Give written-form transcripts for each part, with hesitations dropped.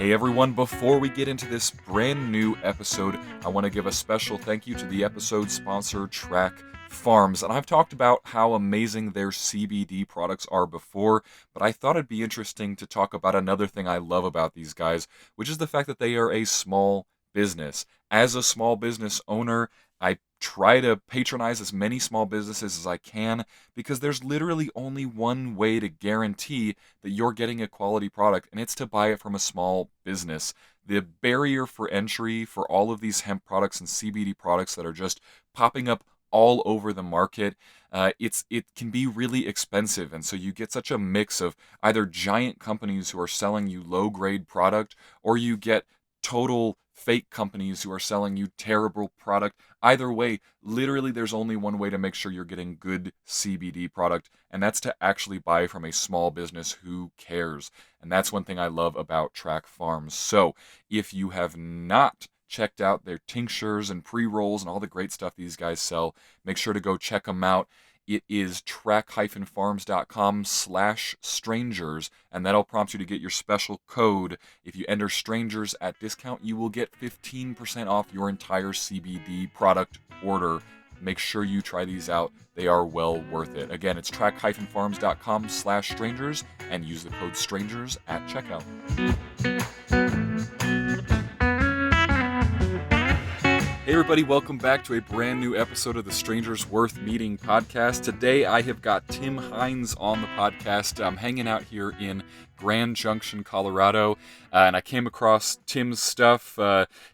Hey everyone, before we get into this brand new episode, I want to give a special thank you to the episode sponsor, Track Farms. And I've talked about how amazing their CBD products are before, but I thought it'd be interesting to talk about another thing I love about these guys, which is the fact that they are a small business. As a small business owner, I try to patronize as many small businesses as I can because there's literally only one way to guarantee that you're getting a quality product, and it's to buy it from a small business. The barrier for entry for all of these hemp products and CBD products that are just popping up all over the market, it can be really expensive, and so you get such a mix of either giant companies who are selling you low grade product, or you get total fake companies who are selling you terrible product. Either way, literally there's only one way to make sure you're getting good CBD product, and that's to actually buy from a small business who cares. And that's one thing I love about Track Farms. So if you have not checked out their tinctures and pre-rolls and all the great stuff these guys sell, make sure to go check them out. It is track-farms.com/strangers, and that'll prompt you to get your special code. If you enter strangers at discount, you will get 15% off your entire CBD product order. Make sure you try these out. They are well worth it. Again, it's track-farms.com/strangers, and use the code strangers at checkout. Hey everybody, welcome back to a brand new episode of the Strangers Worth Meeting podcast. Today I have got Tim Hines on the podcast. I'm hanging out here in Grand Junction, Colorado, and I came across Tim's stuff.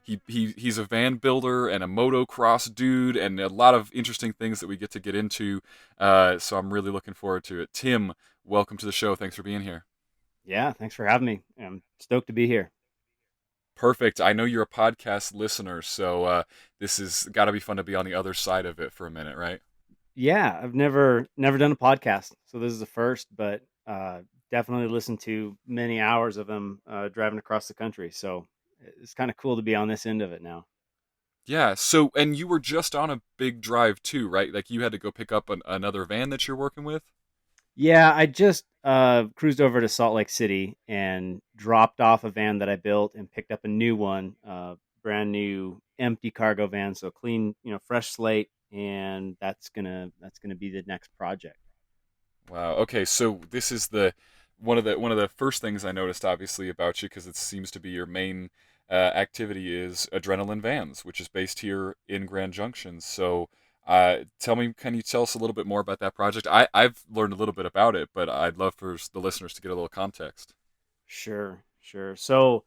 He's a van builder and a motocross dude, and a lot of interesting things that we get to get into, so I'm really looking forward to it. Tim, welcome to the show. Thanks for being here. Yeah, thanks for having me. I'm stoked to be here. Perfect. I know you're a podcast listener, so this has got to be fun to be on the other side of it for a minute, right? Yeah, I've never done a podcast, so this is the first, but definitely listened to many hours of them driving across the country. So it's kind of cool to be on this end of it now. Yeah. So, and you were just on a big drive too, right? Like you had to go pick up another van that you're working with? Yeah, I just cruised over to Salt Lake City and dropped off a van that I built and picked up a new one, brand new empty cargo van, so clean, fresh slate, and that's gonna be the next project. Wow. Okay. So this is the one of the first things I noticed, obviously, about you, because it seems to be your main activity is Adrenaline Vans, which is based here in Grand Junction. So, tell me, can you tell us a little bit more about that project? I've learned a little bit about it, but I'd love for the listeners to get a little context. Sure, sure. So,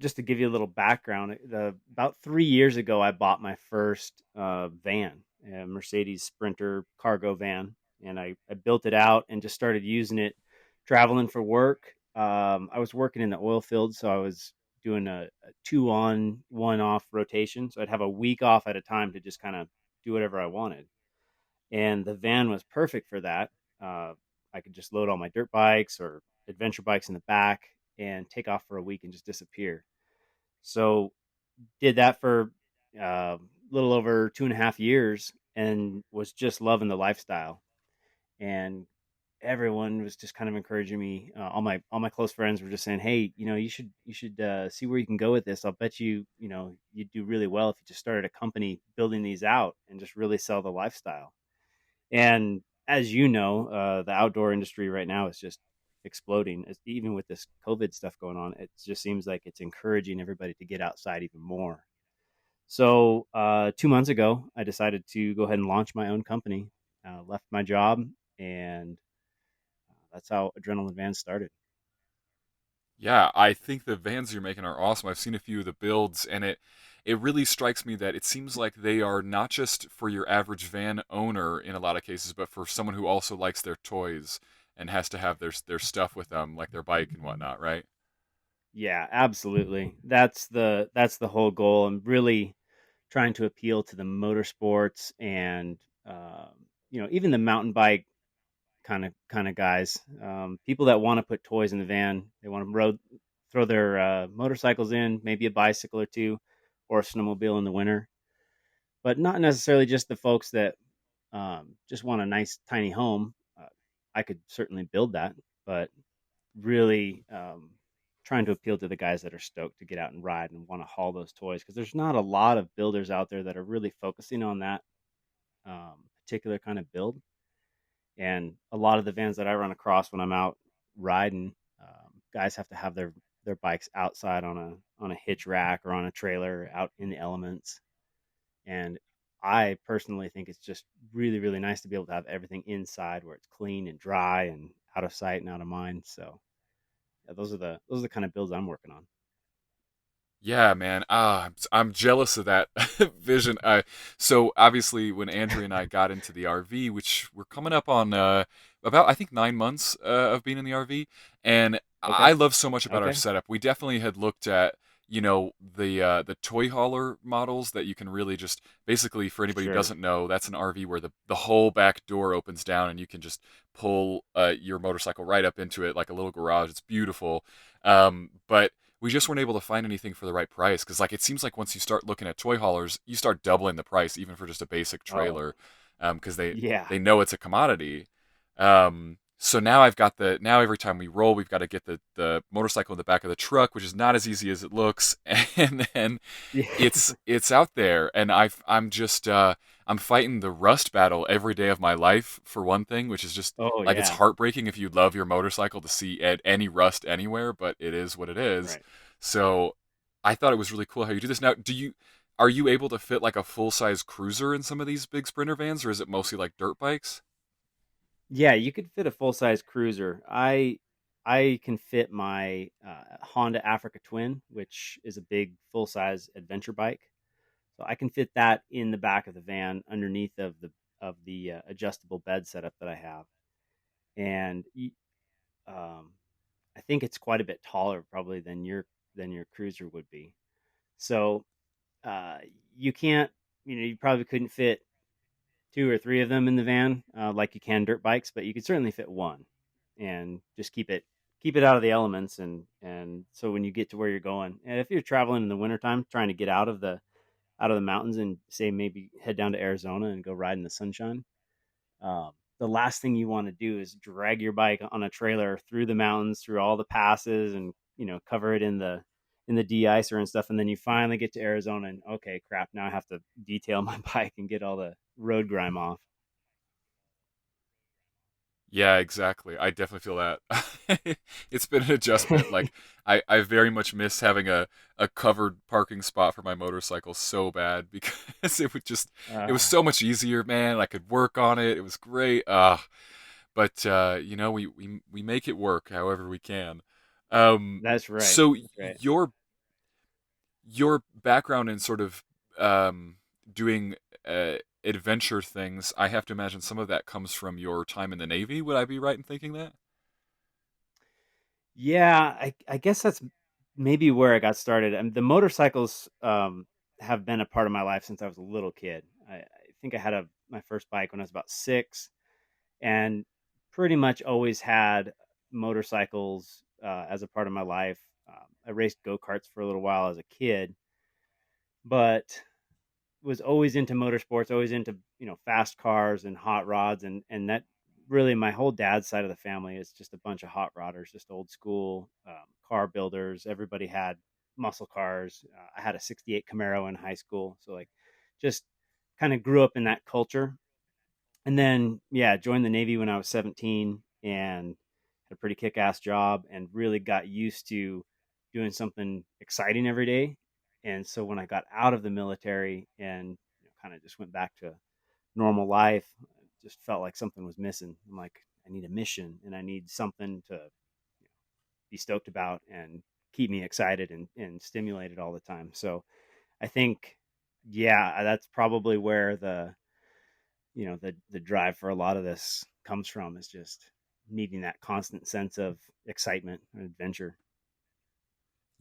just to give you a little background, about 3 years ago, I bought my first van, a Mercedes Sprinter cargo van, and I built it out and just started using it, traveling for work. I was working in the oil field, so I was doing a two on, one off rotation. So I'd have a week off at a time to just kind of do whatever I wanted. And the van was perfect for that. Uh, I could just load all my dirt bikes or adventure bikes in the back and take off for a week and just disappear. So did that for a little over 2.5 years and was just loving the lifestyle. And everyone was just kind of encouraging me. All my close friends were just saying, "Hey, you should see where you can go with this. I'll bet you'd do really well if you just started a company building these out and just really sell the lifestyle." And as you know, the outdoor industry right now is just exploding. Even with this COVID stuff going on, it just seems like it's encouraging everybody to get outside even more. So 2 months ago, I decided to go ahead and launch my own company. Left my job, and that's how Adrenaline Vans started. Yeah, I think the vans you're making are awesome. I've seen a few of the builds, and it really strikes me that it seems like they are not just for your average van owner in a lot of cases, but for someone who also likes their toys and has to have their stuff with them, like their bike and whatnot, right? Yeah, absolutely. That's the whole goal. I'm really trying to appeal to the motorsports and even the mountain bike kind of guys, people that want to put toys in the van. They want to throw their motorcycles in, maybe a bicycle or two, or a snowmobile in the winter. But not necessarily just the folks that just want a nice tiny home. I could certainly build that, but really trying to appeal to the guys that are stoked to get out and ride and want to haul those toys, because there's not a lot of builders out there that are really focusing on that particular kind of build. And a lot of the vans that I run across when I'm out riding, guys have to have their bikes outside on a hitch rack or on a trailer out in the elements. And I personally think it's just really, really nice to be able to have everything inside where it's clean and dry and out of sight and out of mind. So yeah, those are the kind of builds I'm working on. Yeah, man. I'm jealous of that vision. So obviously, when Andrea and I got into the RV, which we're coming up on about I think 9 months of being in the RV, and Okay. I love so much about our Okay. setup. We definitely had looked at the toy hauler models that you can really just basically, for anybody who Sure. doesn't know, that's an RV where the whole back door opens down and you can just pull your motorcycle right up into it like a little garage. It's beautiful. But we just weren't able to find anything for the right price, because like it seems like once you start looking at toy haulers, you start doubling the price even for just a basic Oh, trailer, because yeah. they know it's a commodity. So now now every time we roll, we've got to get the motorcycle in the back of the truck, which is not as easy as it looks, and then Yeah. it's out there, and I'm just I'm fighting the rust battle every day of my life, for one thing, which is just Oh, like it's yeah. heartbreaking if you love your motorcycle to see any rust anywhere, but it is what it is. Right. So I thought it was really cool how you do this. Now, are you able to fit like a full size cruiser in some of these big Sprinter vans, or is it mostly like dirt bikes? Yeah, you could fit a full size cruiser. I can fit my Honda Africa Twin, which is a big full size adventure bike. So I can fit that in the back of the van underneath of the adjustable bed setup that I have. And um, I think it's quite a bit taller probably than your cruiser would be. So uh, you can't, you probably couldn't fit two or three of them in the van like you can dirt bikes, but you could certainly fit one and just keep it out of the elements. And so when you get to where you're going, and if you're traveling in the wintertime trying to get out of the mountains and say maybe head down to Arizona and go ride in the sunshine, the last thing you want to do is drag your bike on a trailer through the mountains, through all the passes, and cover it in the de-icer and stuff. And then you finally get to Arizona, and okay, crap, now I have to detail my bike and get all the road grime off. Yeah, exactly. I definitely feel that. It's been an adjustment. Like I very much miss having a covered parking spot for my motorcycle so bad, because it was uh, so much easier, man. I could work on it. It was great. But we make it work however we can. that's right. So That's right. your background in sort of doing adventure things, I have to imagine some of that comes from your time in the Navy. Would I be right in thinking that? Yeah, I guess that's maybe where I got started. The motorcycles have been a part of my life since I was a little kid. I think I had my first bike when I was about 6, and pretty much always had motorcycles as a part of my life. I raced go karts for a little while as a kid, but was always into motorsports, always into fast cars and hot rods, and that really my whole dad's side of the family is just a bunch of hot rodders, just old school car builders. Everybody had muscle cars. I had a '68 Camaro in high school, so like just kind of grew up in that culture. And then yeah, joined the Navy when I was 17 and had a pretty kick-ass job and really got used to doing something exciting every day. And so when I got out of the military and kind of just went back to normal life, I just felt like something was missing. I'm like, I need a mission and I need something to be stoked about and keep me excited and stimulated all the time. So I think, yeah, that's probably where the drive for a lot of this comes from, is just needing that constant sense of excitement and adventure.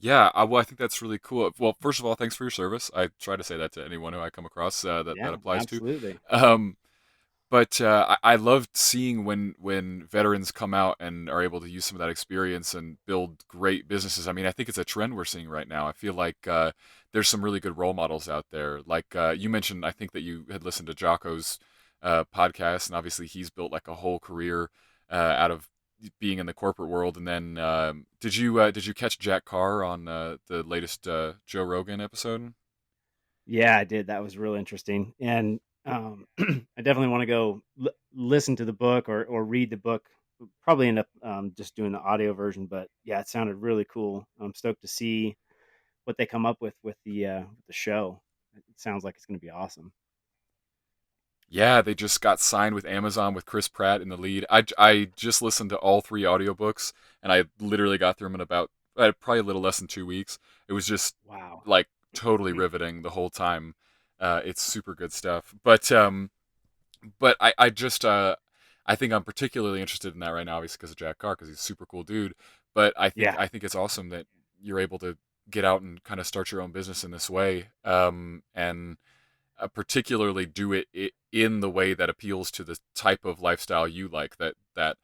Yeah, well, I think that's really cool. Well, first of all, thanks for your service. I try to say that to anyone who I come across that Yeah, applies to. absolutely. Um, but I loved seeing when veterans come out and are able to use some of that experience and build great businesses. I mean, I think it's a trend we're seeing right now. I feel like there's some really good role models out there. Like you mentioned, I think that you had listened to Jocko's podcast, and obviously he's built like a whole career out of being in the corporate world. And then did you catch Jack Carr on the latest Joe Rogan episode? Yeah, I did. That was real interesting, and I definitely want to go listen to the book or read the book. Probably end up just doing the audio version, but yeah, it sounded really cool. I'm stoked to see what they come up with the show. It sounds like it's going to be awesome. Yeah, they just got signed with Amazon with Chris Pratt in the lead. I just listened to all three audiobooks, and I literally got through them in about probably a little less than 2 weeks. It was just Wow. like totally riveting the whole time. It's super good stuff. But I just I think I'm particularly interested in that right now, obviously because of Jack Carr, because he's a super cool dude. But Yeah. I think it's awesome that you're able to get out and kind of start your own business in this way. And particularly do it in the way that appeals to the type of lifestyle you like. That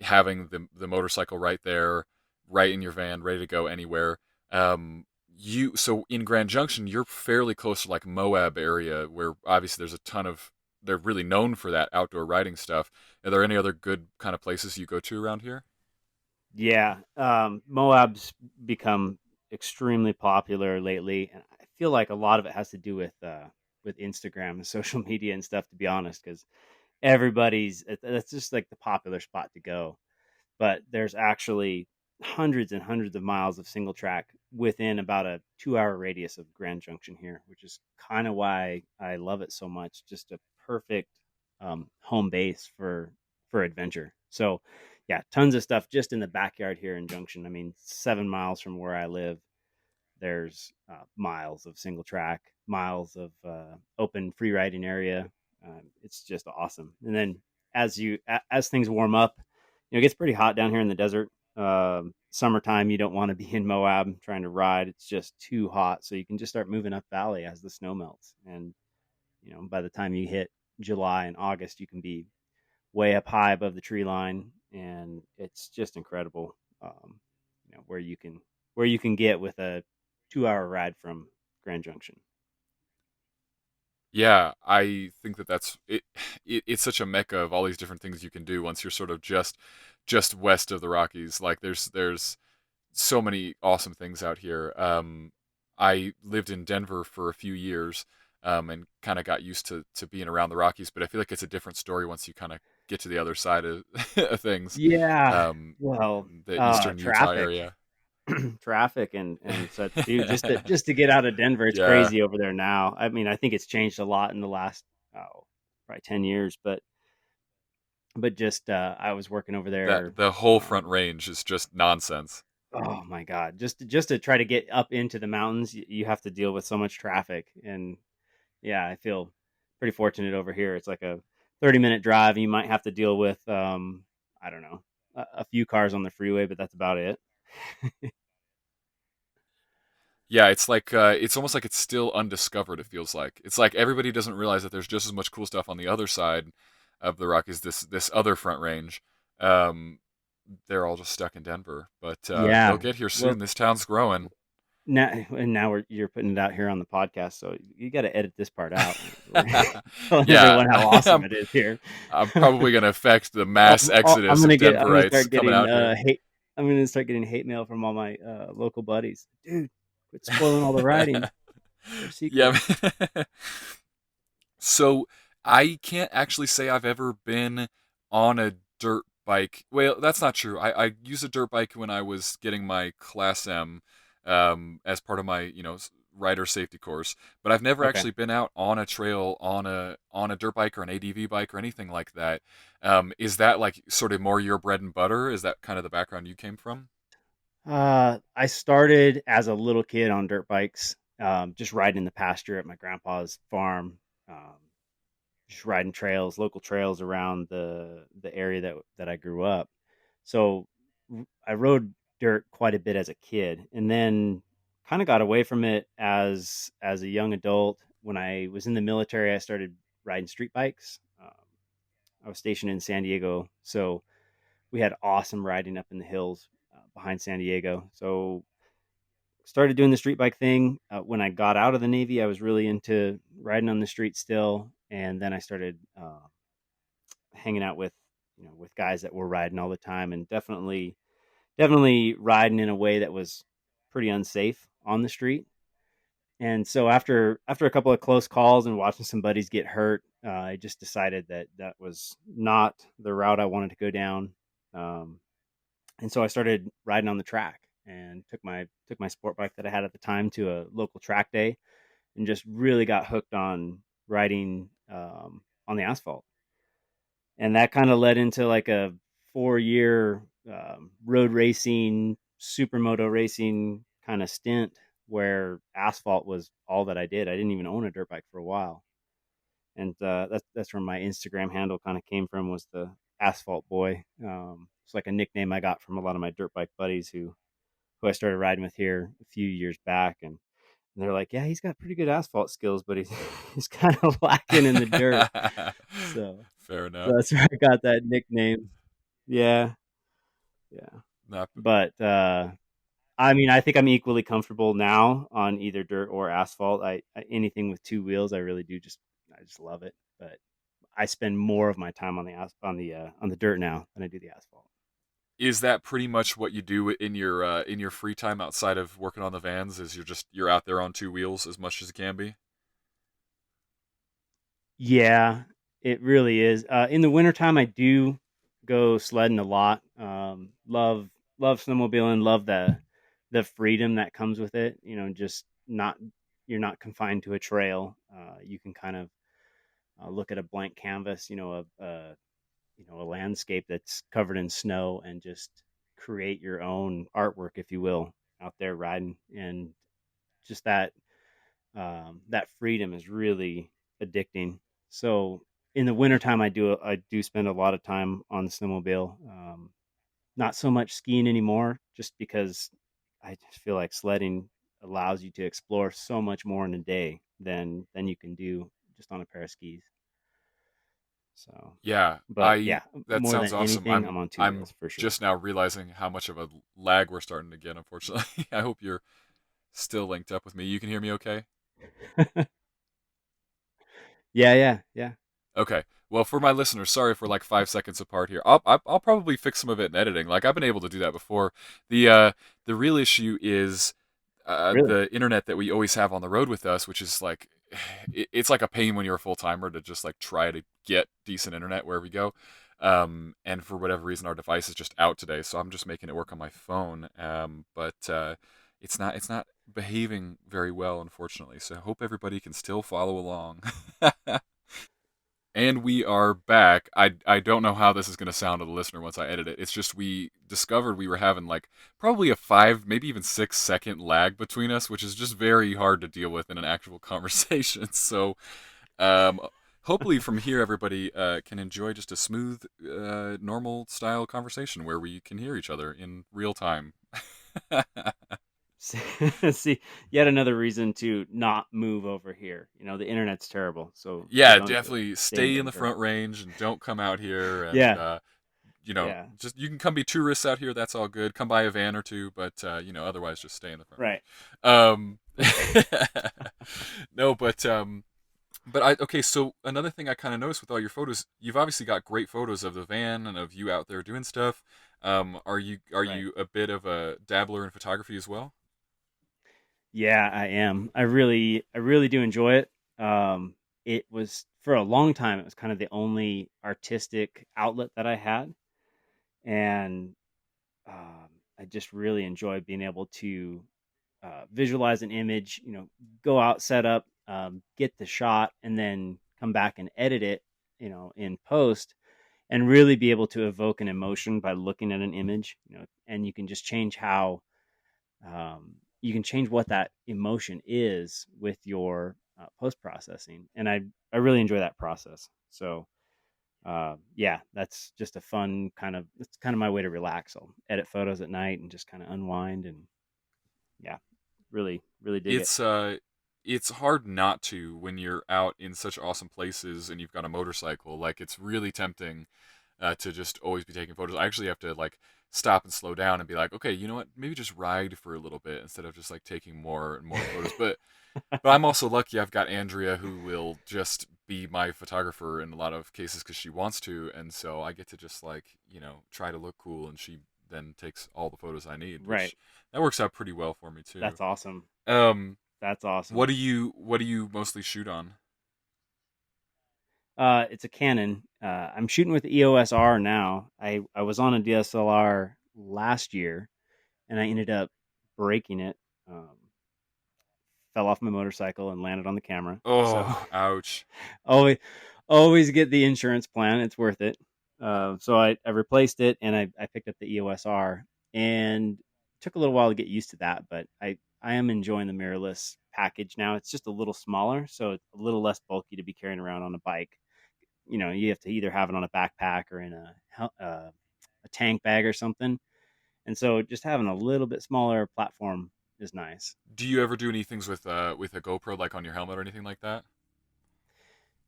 having the motorcycle right there, right in your van, ready to go anywhere. You so in Grand Junction, you're fairly close to like Moab area, where obviously there's a ton of they're really known for that outdoor riding stuff. Are there any other good kind of places you go to around here? Yeah. Moab's become extremely popular lately, and I feel like a lot of it has to do with Instagram and social media and stuff. To be honest, because that's just like the popular spot to go. But there's actually hundreds and hundreds of miles of single track within about a 2 hour radius of Grand Junction here, which is kind of why I love it so much. Just a perfect home base for adventure. So, yeah, tons of stuff just in the backyard here in Junction. I mean, 7 miles from where I live, there's miles of single track, miles of open free riding area. It's just awesome. And then as things warm up, it gets pretty hot down here in the desert. Summertime, you don't want to be in Moab trying to ride. It's just too hot. So you can just start moving up valley as the snow melts. And, by the time you hit July and August, you can be way up high above the tree line. And it's just incredible, where you can get with a 2 hour ride from Grand Junction. Yeah, I think that's it, it's such a mecca of all these different things you can do once you're sort of just west of the Rockies. Like there's so many awesome things out here. I lived in Denver for a few years, and kind of got used to being around the Rockies, but I feel like it's a different story once you kind of get to the other side of, of things, Yeah. um, Well, in the eastern Utah traffic, area. traffic, and such, dude. Just to get out of Denver, it's Yeah, crazy over there now. I mean, I think it's changed a lot in the last probably 10 years, but just I was working over there. that the whole Um, Front Range is just nonsense. oh my god, just to try to get up into the mountains, you have to deal with so much traffic, and yeah, I feel pretty fortunate over here. It's like a 30-minute drive. You might have to deal with, I don't know, a few cars on the freeway, but that's about it. Yeah, it's like it's almost like it's still undiscovered. It feels like it's like everybody doesn't realize that there's just as much cool stuff on the other side of the Rockies, this other Front Range. Um, they're all just stuck in Denver, but they'll Yeah. get here Well, soon. This town's growing. now you're putting it out here on the podcast, so you got to edit this part out. We're telling Yeah, everyone how awesome it is here. I'm probably gonna affect the mass I'm exodus gonna of get. I'm gonna Denverites start coming getting out here. hate. I'm gonna start getting hate mail from all my local buddies. Dude, quit spoiling all the writing. They're Yeah. secrets. So I can't actually say I've ever been on a dirt bike. Well, that's not true. I used a dirt bike when I was getting my Class M, as part of my rider safety course. But I've never Okay. actually been out on a trail on a dirt bike or an ADV bike or anything like that. Is that like sort of more your bread and butter? Is that kind of the background you came from? I started as a little kid on dirt bikes, just riding in the pasture at my grandpa's farm, um, just riding local trails around the area that I grew up. So I rode dirt quite a bit as a kid, and then kind of got away from it as a young adult. When I was in the military, I started riding street bikes. I was stationed in San Diego, so we had awesome riding up in the hills behind San Diego. So started doing the street bike thing. When I got out of the Navy, I was really into riding on the street still, and then I started hanging out with with guys that were riding all the time, and definitely riding in a way that was pretty unsafe on the street. And so after a couple of close calls and watching some buddies get hurt, I just decided that that was not the route I wanted to go down. Um, and so I started riding on the track and took my sport bike that I had at the time to a local track day, and just really got hooked on riding on the asphalt. And that kind of led into like a 4 year road racing, supermoto racing kind of stint where asphalt was all that I did. I didn't even own a dirt bike for a while, and that's where my Instagram handle kind of came from, was the Asphalt Boy. It's like a nickname I got from a lot of my dirt bike buddies who I started riding with here a few years back, and they're like, "Yeah, he's got pretty good asphalt skills, but he's he's kind of lacking in the dirt." So, Fair so enough. that's where I got that nickname. Yeah, yeah. Not, But I mean, I think I'm equally comfortable now on either dirt or asphalt. Anything with two wheels, I just love it. But I spend more of my time on the dirt now than I do the asphalt. is that pretty much what you do in your free time outside of working on the vans? Is you're out there on two wheels as much as it can be? Yeah, it really is. In the wintertime, I do go sledding a lot. Love snowmobiling. Love the freedom that comes with it. Just not you're not confined to a trail. You can kind of look at a blank canvas. A landscape that's covered in snow, and just create your own artwork, if you will, out there riding. And just that freedom is really addicting. So in the wintertime, I do spend a lot of time on the snowmobile. Not so much skiing anymore, just because I just feel like sledding allows you to explore so much more in a day than you can do just on a pair of skis. So, Yeah, but I yeah, that more sounds than awesome. anything, I'm on two I'm wheels for sure. just now realizing how much of a lag we're starting to get, unfortunately. I hope you're still linked up with me. You can hear me okay? Yeah, yeah, yeah. Okay. Well, for my listeners, sorry for like 5 seconds apart here. I'll probably fix some of it in editing. Like I've been able to do that before. The real issue is Really? the internet that we always have on the road with us, which is like it's like a pain when you're a full timer to just like try to get decent internet wherever we go. And for whatever reason, our device is just out today, so I'm just making it work on my phone. But it's not behaving very well, unfortunately. So I hope everybody can still follow along. And we are back. I don't know how this is going to sound to the listener once I edit it. It's just we discovered we were having like probably a 5, maybe even 6 second lag between us, which is just very hard to deal with in an actual conversation. So, um, hopefully from here everybody can enjoy just a smooth, normal style conversation where we can hear each other in real time. See, yet another reason to not move over here. The internet's terrible, so Yeah, don't do it. definitely Stay in stay in the Denver. front range and don't come out here. And Yeah, yeah, just you can come be tourists out here. That's all good. Come buy a van or two, but otherwise just stay in the front right. range. No, but I okay. So another thing I kind of noticed with all your photos, you've obviously got great photos of the van and of you out there doing stuff. Are Right. you a bit of a dabbler in photography as well? Yeah, I am. I really do enjoy it. It was for a long time. It was kind of the only artistic outlet that I had, and I just really enjoy being able to visualize an image. Go out, set up, get the shot, and then come back and edit it. In post, and really be able to evoke an emotion by looking at an image. And you can just change how you can change what that emotion is with your post processing. And I really enjoy that process. So yeah, that's just a fun kind of it's kind of my way to relax. I'll edit photos at night and just kind of unwind, and yeah, really dig it. It's it's hard not to when you're out in such awesome places and you've got a motorcycle. Like it's really tempting to just always be taking photos. I actually have to like stop and slow down and be like, okay, you know what? Maybe just ride for a little bit instead of just like taking more and more photos. But I'm also lucky I've got Andrea who will just be my photographer in a lot of cases because she wants to, and so I get to just like try to look cool, and she then takes all the photos I need, Right. which that works out pretty well for me too. That's awesome. Um, That's what awesome. do you mostly shoot on? It's a Canon. I'm shooting with the EOS R now. I was on a DSLR last year, and I ended up breaking it. Um, Fell off my motorcycle and landed on the camera. So Oh, ouch. always always get the insurance plan. It's worth it. So I replaced it, and I picked up the EOS R, and it took a little while to get used to that, but I am enjoying the mirrorless package now. It's just a little smaller, so it's a little less bulky to be carrying around on a bike. You have to either have it on a backpack or in a tank bag or something. And so just having a little bit smaller platform is nice. Do you ever do any things with a GoPro, like on your helmet or anything like that?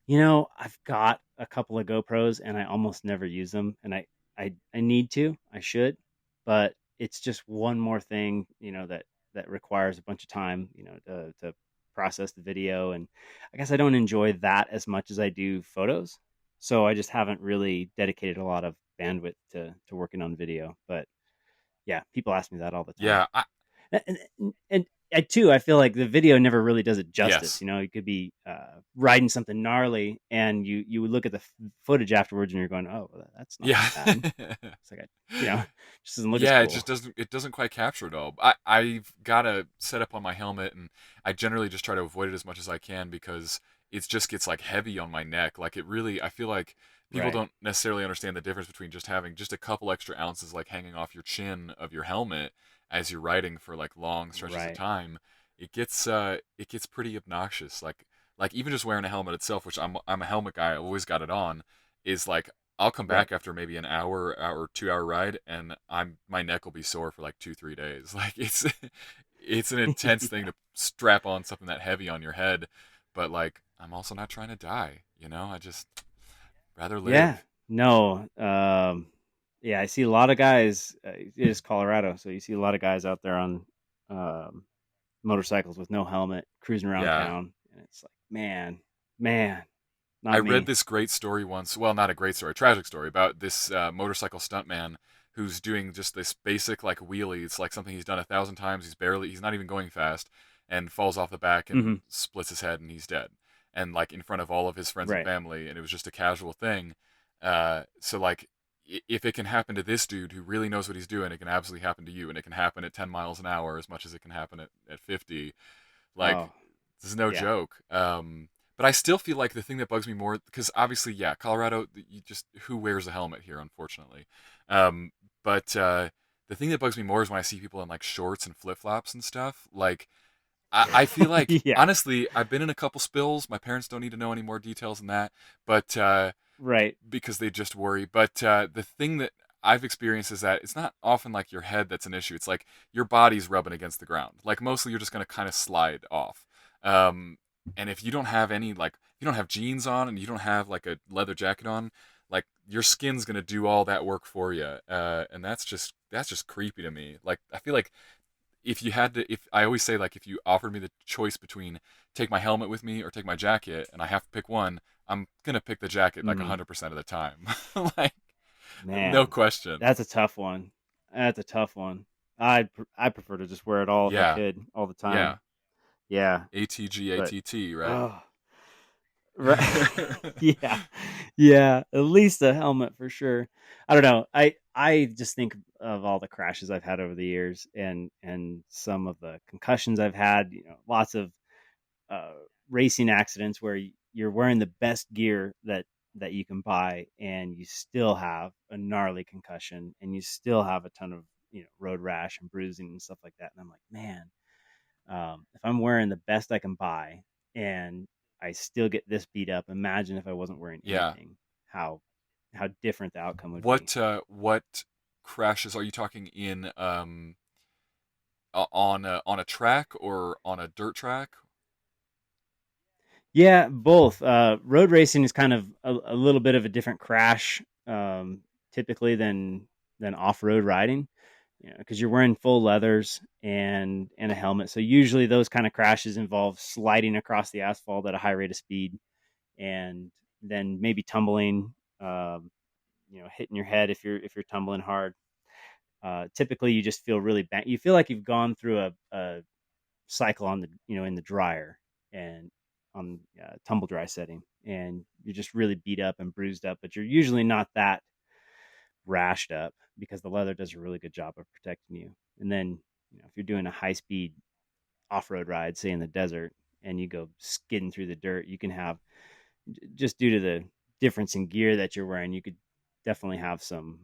I've got a couple of GoPros and I almost never use them, and I need to. I should, but it's just one more thing, that requires a bunch of time, to process the video, and I guess I don't enjoy that as much as I do photos. So I just haven't really dedicated a lot of bandwidth to working on video. But yeah, people ask me that all the time. Yeah, And I too, I feel like the video never really does it justice. yes. You could be riding something gnarly, and you would look at the footage afterwards, and you're going, "Oh, well, that's not Yeah. that bad." It's like just doesn't look as Yeah, cool. it doesn't quite capture it all. I've got a setup on my helmet, and I generally just try to avoid it as much as I can because it just gets like heavy on my neck. Like it really, I feel like people Right, don't necessarily understand the difference between just having just a couple extra ounces like hanging off your chin of your helmet as you're riding for like long stretches of right. time. It gets pretty obnoxious. Like even just wearing a helmet itself, which I'm a helmet guy, I've always got it on, is like I'll come Right. back after maybe an hour 2 hour ride, and my neck will be sore for like 2 3 days. Like it's an intense thing Yeah. to strap on something that heavy on your head, but like I'm also not trying to die. I just rather Yeah. live. No. Yeah, I see a lot of guys. It is Colorado, so you see a lot of guys out there on um, motorcycles with no helmet cruising around Yeah. town, and it's like, man, I not read me. this great story once. Well, not a great story, a tragic story about this motorcycle stuntman who's doing just this basic like wheelie. It's like something he's done 1,000 times. He's not even going fast, and falls off the back and Hmm. splits his head, and he's dead. And like in front of all of his friends and Right. family, and it was just a casual thing. So like, if it can happen to this dude who really knows what he's doing, it can absolutely happen to you, and it can happen at 10 miles an hour as much as it can happen at 50. Like, Oh, this is no yeah. joke. But I still feel like the thing that bugs me more, because obviously, yeah, Colorado, you just who wears a helmet here, unfortunately. Um, but the thing that bugs me more is when I see people in like shorts and flip flops and stuff. Like, I feel like Yeah. honestly, I've been in a couple spills. My parents don't need to know any more details than that, but Right. because they just worry. But the thing that I've experienced is that it's not often like your head that's an issue. It's like your body's rubbing against the ground. Like mostly you're just gonna kind of slide off. Um, and if you don't have any like if you don't have jeans on and you don't have like a leather jacket on, like your skin's gonna do all that work for you. And that's just creepy to me. Like I feel like if I always say like if you offered me the choice between take my helmet with me or take my jacket and I have to pick one, I'm gonna pick the jacket like Mm, 100% of the time. Like no man, question. that's a tough one. That's a tough one. I prefer to just wear it all if I Yeah, could all the yeah. time. Yeah, but ATGATT, right? oh, right. Yeah, yeah. At least a helmet for sure. I don't know. I just think of all the crashes I've had over the years, and some of the concussions I've had. Lots of uh, racing accidents where you're wearing the best gear that you can buy, and you still have a gnarly concussion, and you still have a ton of road rash and bruising and stuff like that. And I'm like, man, if I'm wearing the best I can buy and I still get this beat up, imagine if I wasn't wearing Yeah. anything. How different the outcome would be. What crashes are you talking in on a track or on a dirt track? Yeah, both. Road racing is kind of a little bit of a different crash, typically than off road riding, because you're wearing full leathers and a helmet. So usually those kind of crashes involve sliding across the asphalt at a high rate of speed, and then maybe tumbling, um, hitting your head if you're tumbling hard. Typically, you just feel really bad. You feel like you've gone through a cycle on the in the dryer and on tumble dry setting, and you're just really beat up and bruised up, but you're usually not that rashed up because the leather does a really good job of protecting you. And then if you're doing a high speed off road ride, say in the desert, and you go skidding through the dirt, you can have, just due to the difference in gear that you're wearing, you could definitely have some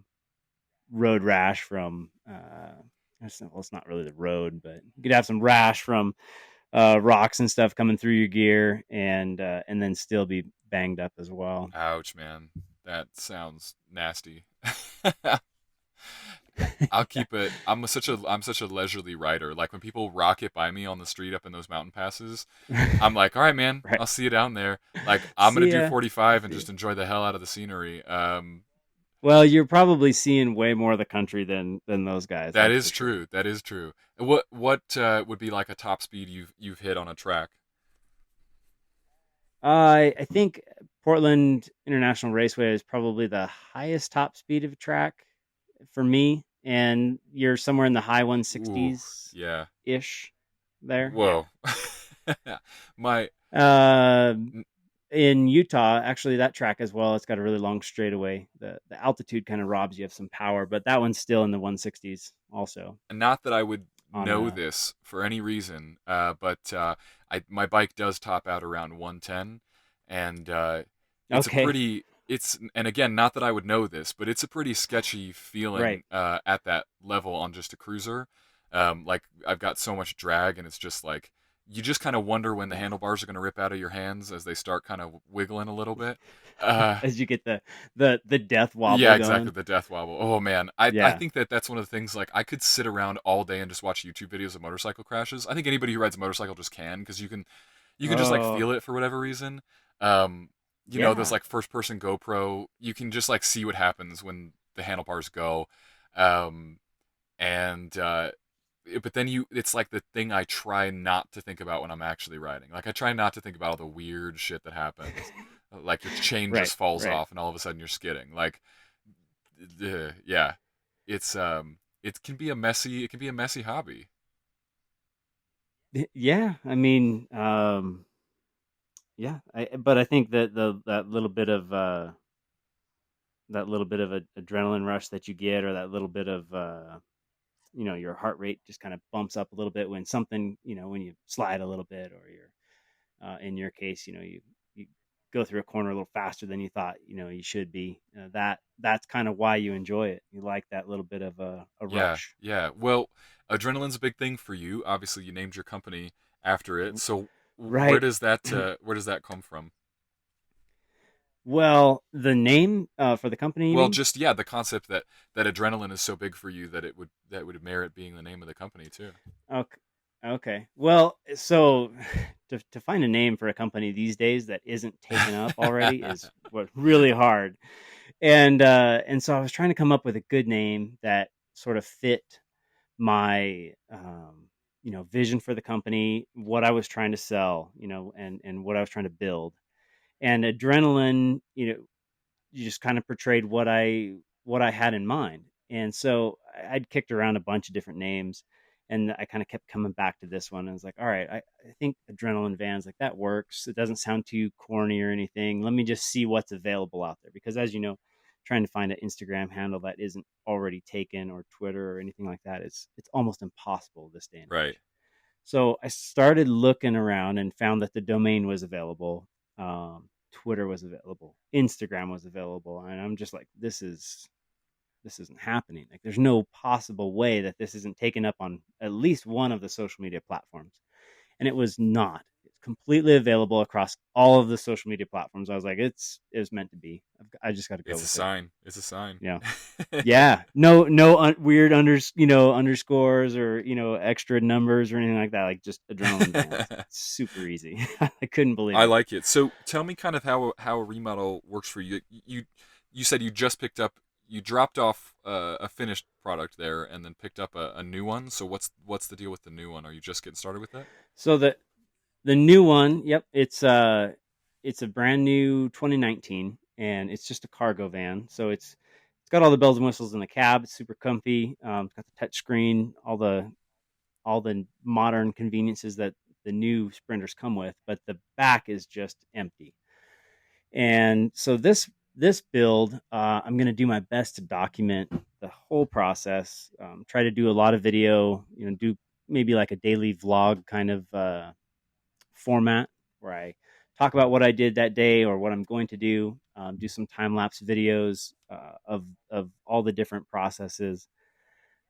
road rash from well, it's not really the road, but you could have some rash from rocks and stuff coming through your gear, and then still be banged up as well. Ouch, man. That sounds nasty. I'll keep it. I'm such a leisurely rider. Like when people rocket by me on the street up in those mountain passes, I'm like, all right, man, Right. I'll see you down there. Like I'm gonna See do ya. 45 and See ya. just enjoy the hell out of the scenery. Well, you're probably seeing way more of the country than those guys. That That's is for sure. true. That is true. What would be like a top speed you've hit on a track? I think Portland International Raceway is probably the highest top speed of a track for me, and you're somewhere in the high Ooh, 160s yeah. ish there. Yeah. Whoa. My Uh, in Utah, actually, that track as well, it's got a really long straightaway. The altitude kind of robs you of some power, but that one's still in the 160s also not that I would on know a. this for any reason, but my bike does top out around 110, and it's a Okay, pretty it's and again, not that I would know this, but it's a pretty sketchy right. feeling at that level on just a cruiser. Like I've got so much drag, and it's just like you just kind of wonder when the Yeah. handlebars are going to rip out of your hands as they start kind of wiggling a little bit. Uh, As you get the death Yeah, wobble exactly. going. The death wobble. Oh man, I Yeah. think that's one of the things. Like I could sit around all day and just watch YouTube videos of motorcycle crashes. I think anybody who rides a motorcycle just can because you can just like Oh, feel it for whatever reason. Um, those yeah. like first person GoPro, you can just like see what happens when the handlebars go. Um, and but then it's like the thing I try not to think about when I'm actually riding. Like I try not to think about all the weird shit that happens. Like your chain Right. just falls Right. off and all of a sudden you're skidding. Like yeah, it's it can be a messy hobby. Yeah. I mean, yeah. But I think that that little bit of a adrenaline rush that you get, or that little bit of your heart rate just kind of bumps up a little bit when something, when you slide a little bit, or you're in your case, you go through a corner a little faster than you thought you should be. That's kind of why you enjoy it. You like that little bit of a Yeah, rush. yeah. Well, adrenaline's a big thing for you. Obviously, you named your company after it. So Right. where does that come from? Well, the name for the company, you Well, mean? just yeah, the concept that adrenaline is so big for you that that would merit being the name of the company too. Okay. Okay. Well, so to find a name for a company these days that isn't taken up already is what really hard. And so I was trying to come up with a good name that sort of fit my vision for the company, what I was trying to sell, and what I was trying to build. And adrenaline, you just kind of portrayed what I had in mind. And so I'd kicked around a bunch of different names, and I kind of kept coming back to this one. I was like, all right, I think adrenaline vans, like, that works. It doesn't sound too corny or anything. Let me just see what's available out there, because as you know, trying to find an Instagram handle that isn't already taken, or Twitter or anything like that, it's almost impossible this day and Right. age. So I started looking around and found that the domain was available. Twitter was available. Instagram was available. And I'm just like, this isn't happening. Like, there's no possible way that this isn't taken up on at least one of the social media platforms. And it was not. It's completely available across all of the social media platforms. I was like, it was meant to be. I just got to go It's a with it. sign. It's a sign. Yeah. Yeah, no weird underscores, or extra numbers or anything like that. Like, just adrenaline vans. It's super easy. I couldn't believe I it. like it. So tell me kind of how a remodel works for you. You said you just picked up you dropped off a finished product there and then picked up a new one. So what's the deal with the new one? Are you just getting started with that? So the new one, yep, it's a brand new 2019, and it's just a cargo van. So it's got all the bells and whistles in the cab. It's super comfy. It's got the touch screen, all the modern conveniences that the new Sprinters come with, but the back is just empty. And so this build, I'm going to do my best to document the whole process. Try to do a lot of video. Do maybe like a daily vlog kind of format where I talk about what I did that day or what I'm going to do. Do some time lapse videos of all the different processes.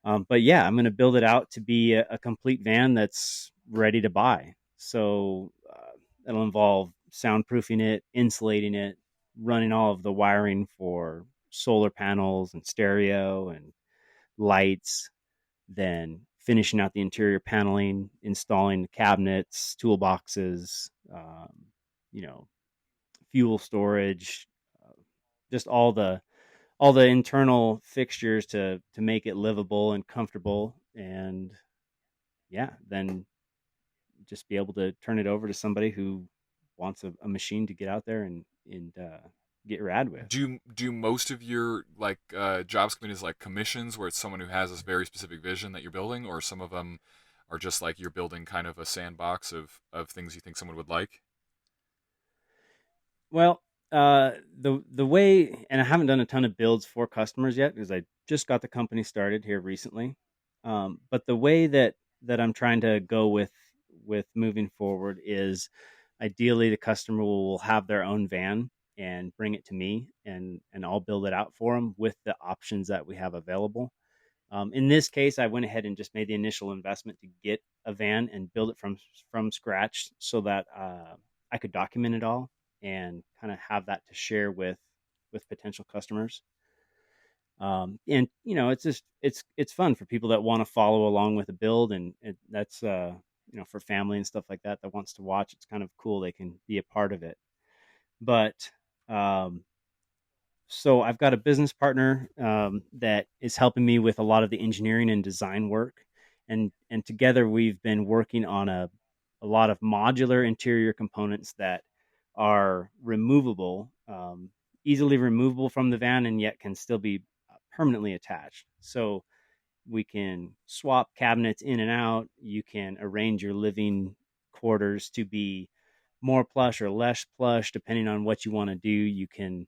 But yeah, I'm going to build it out to be a complete van that's ready to buy. So it'll involve soundproofing it, insulating it, running all of the wiring for solar panels and stereo and lights, then finishing out the interior paneling, installing the cabinets, toolboxes, you know, fuel storage, uh, just all the internal fixtures to make it livable and comfortable, and yeah, then just be able to turn it over to somebody who wants a machine to get out there and get rad with. Do most of your like jobs come in as like commissions where it's someone who has this very specific vision that you're building, or some of them are just like you're building kind of a sandbox of things you think someone would like? Well, the way, and I haven't done a ton of builds for customers yet because I just got the company started here recently. But the way that I'm trying to go with moving forward is ideally the customer will have their own van and bring it to me, and I'll build it out for them with the options that we have available. In this case, I went ahead and just made the initial investment to get a van and build it from scratch so that I could document it all and kind of have that to share with potential customers. And it's just it's fun for people that want to follow along with a build, and that's for family and stuff like that wants to watch. It's kind of cool; they can be a part of it. But um, so I've got a business partner that is helping me with a lot of the engineering and design work, and together we've been working on a lot of modular interior components that are removable, easily removable from the van, and yet can still be permanently attached. So we can swap cabinets in and out. You can arrange your living quarters to be more plush or less plush depending on what you want to do. You can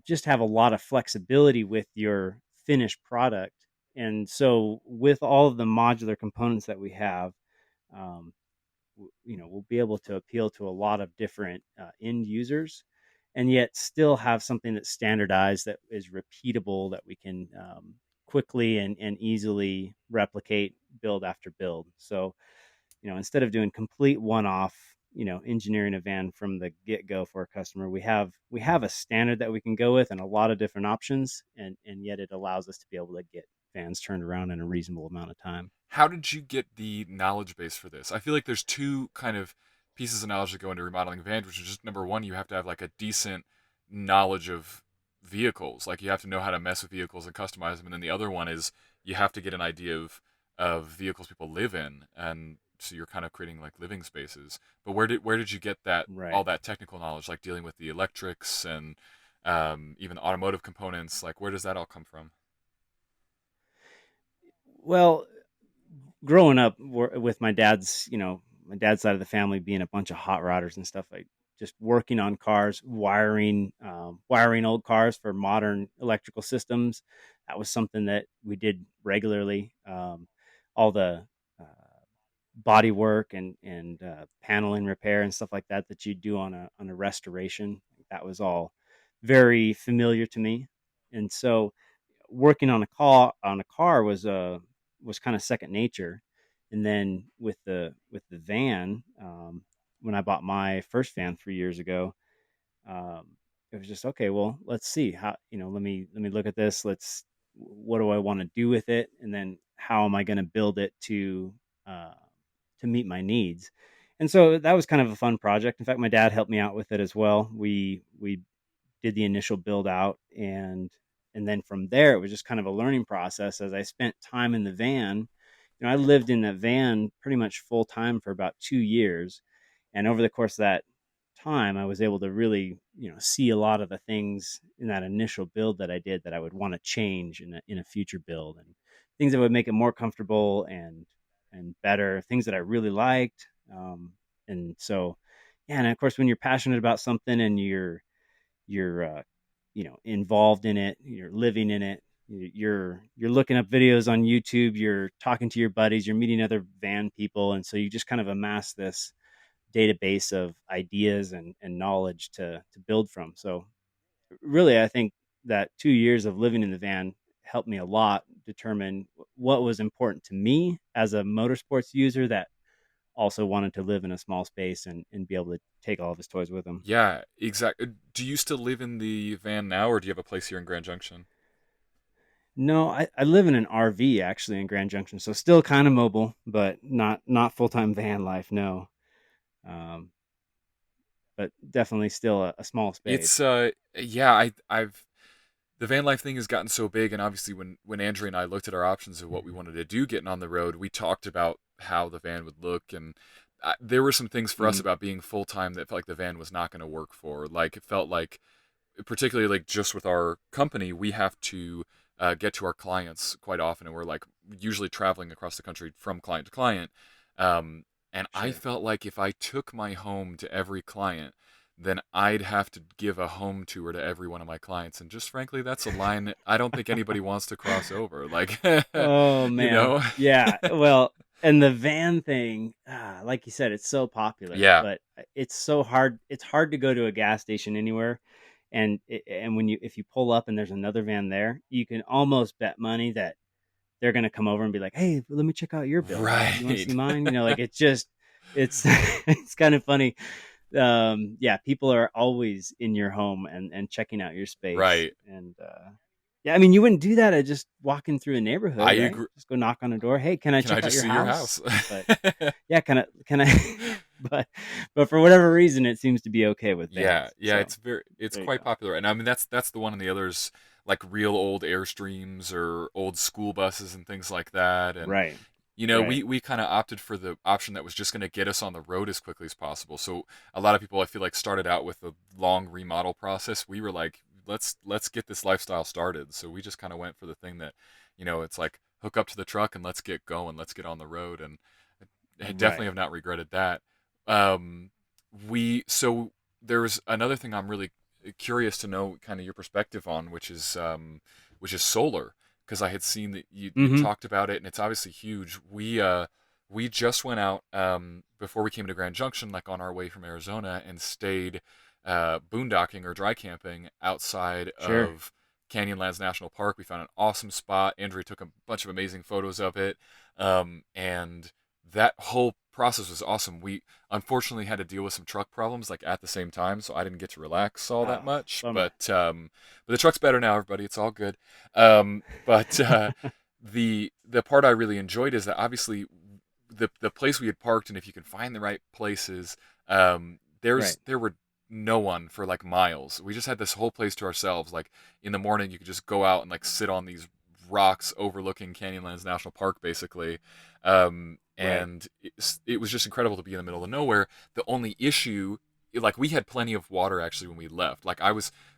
just have a lot of flexibility with your finished product. And so, with all of the modular components that we have, um, we'll be able to appeal to a lot of different end users, and yet still have something that's standardized, that is repeatable, that we can quickly and easily replicate build after build. So, instead of doing complete one-off, engineering a van from the get-go for a customer, we have a standard that we can go with and a lot of different options, and yet it allows us to be able to get vans turned around in a reasonable amount of time. How did you get the knowledge base for this? I feel like there's two kind of pieces of knowledge that go into remodeling vans, which is just number one, you have to have like a decent knowledge of vehicles. Like you have to know how to mess with vehicles and customize them. And then the other one is you have to get an idea of vehicles people live in, and so you're kind of creating like living spaces. But where did you get that Right. all that technical knowledge, like dealing with the electrics and even automotive components? Like where does that all come from? Well, growing up with my dad's side of the family being a bunch of hot rodders and stuff, like just working on cars, wiring old cars for modern electrical systems. That was something that we did regularly. All the uh, body work and paneling repair and stuff like that you do on a restoration. That was all very familiar to me, and so working on a car was kind of second nature. And then with the van, when I bought my first van 3 years ago, um, it was just okay. Well, let's see how let me look at this. What do I want to do with it, and then how am I going to build it uh, to meet my needs. And so that was kind of a fun project. In fact, my dad helped me out with it as well. We did the initial build out, and then from there it was just kind of a learning process as I spent time in the van. I lived in that van pretty much full time for about 2 years, and over the course of that time, I was able to really, see a lot of the things in that initial build that I did that I would want to change in a future build, and things that would make it more comfortable and better, things that I really liked. And so, yeah, and of course, when you're passionate about something and you're involved in it, you're living in it, you're looking up videos on YouTube, you're talking to your buddies, you're meeting other van people, and so you just kind of amass this database of ideas and knowledge to build from. So really, I think that 2 years of living in the van helped me a lot determine what was important to me as a motorsports user that also wanted to live in a small space and be able to take all of his toys with him. Yeah, exactly. Do you still live in the van now, or do you have a place here in Grand Junction? No, I live in an RV actually in Grand Junction, so still kind of mobile, but not full time van life. No, um, but definitely still a small It's space. yeah, I've the van life thing has gotten so big, and obviously when Andrea and I looked at our options of what we Mhm. wanted to do getting on the road, we talked about how the van would look, and there were some things for us Mhm. about being full time that felt like the van was not going to work for. Like it felt like, particularly like just with our company, we have to get to our clients quite often, and we're like usually traveling across the country from client to client. Um, and I Sure. felt like if I took my home to every client, then I'd have to give a home tour to every one of my clients. And just frankly, that's a line I don't think anybody wants to cross over. Like, Oh you man. know? Yeah. Well, and the van thing, like you said, it's so popular, Yeah, but it's so hard. It's hard to go to a gas station anywhere, and when you if you pull up and there's another van there, you can almost bet money that they're gonna come over and be like, "Hey, let me check out your build. You want to right. see mine?" Like it's just, it's it's kind of funny. Yeah, people are always in your home and checking out your space, Right. and yeah, I mean, you wouldn't do that at just walking through a I neighborhood, right? agree. Just go knock on a door. Hey, can I Can I check out just your see your house? house? But yeah, can I? but but for whatever reason, it seems to be okay with Yeah, vans. yeah, So it's there you quite go. popular, and I mean that's the one, and the others like real old Airstreams or old school buses and things like that, and Right, we right, we kind of opted for the option that was just going to get us on the road as quickly as possible. So a lot of people I feel like started out with a long remodel process. We were like, let's get this lifestyle started. So we just kind of went for the thing that, it's like hook up to the truck and let's get going, let's get on the road, and I definitely right. have not regretted that. Um, we so there's another thing I'm really curious to know kind of your perspective on, which is solar, because I had seen that you Hmm. talked about it, and it's obviously huge. We just went out before we came to Grand Junction, like on our way from Arizona, and stayed boondocking or dry camping outside Sure. of Canyonlands National Park. We found an awesome spot. Andrea took a bunch of amazing photos of it, and that whole process was awesome. We unfortunately had to deal with some truck problems like at the same time, so I didn't get to relax all that Ah, much. bummer. But the truck's better now, everybody. It's all good. But the part I really enjoyed is that obviously the place we had parked, and if you can find the right places, Right. there were no one for like miles. We just had this whole place to ourselves. Like in the morning, you could just go out and like sit on these rocks overlooking Canyonlands National Park, basically. Right. And it was just incredible to be in the middle of nowhere. The only issue, like we had plenty of water actually when we left.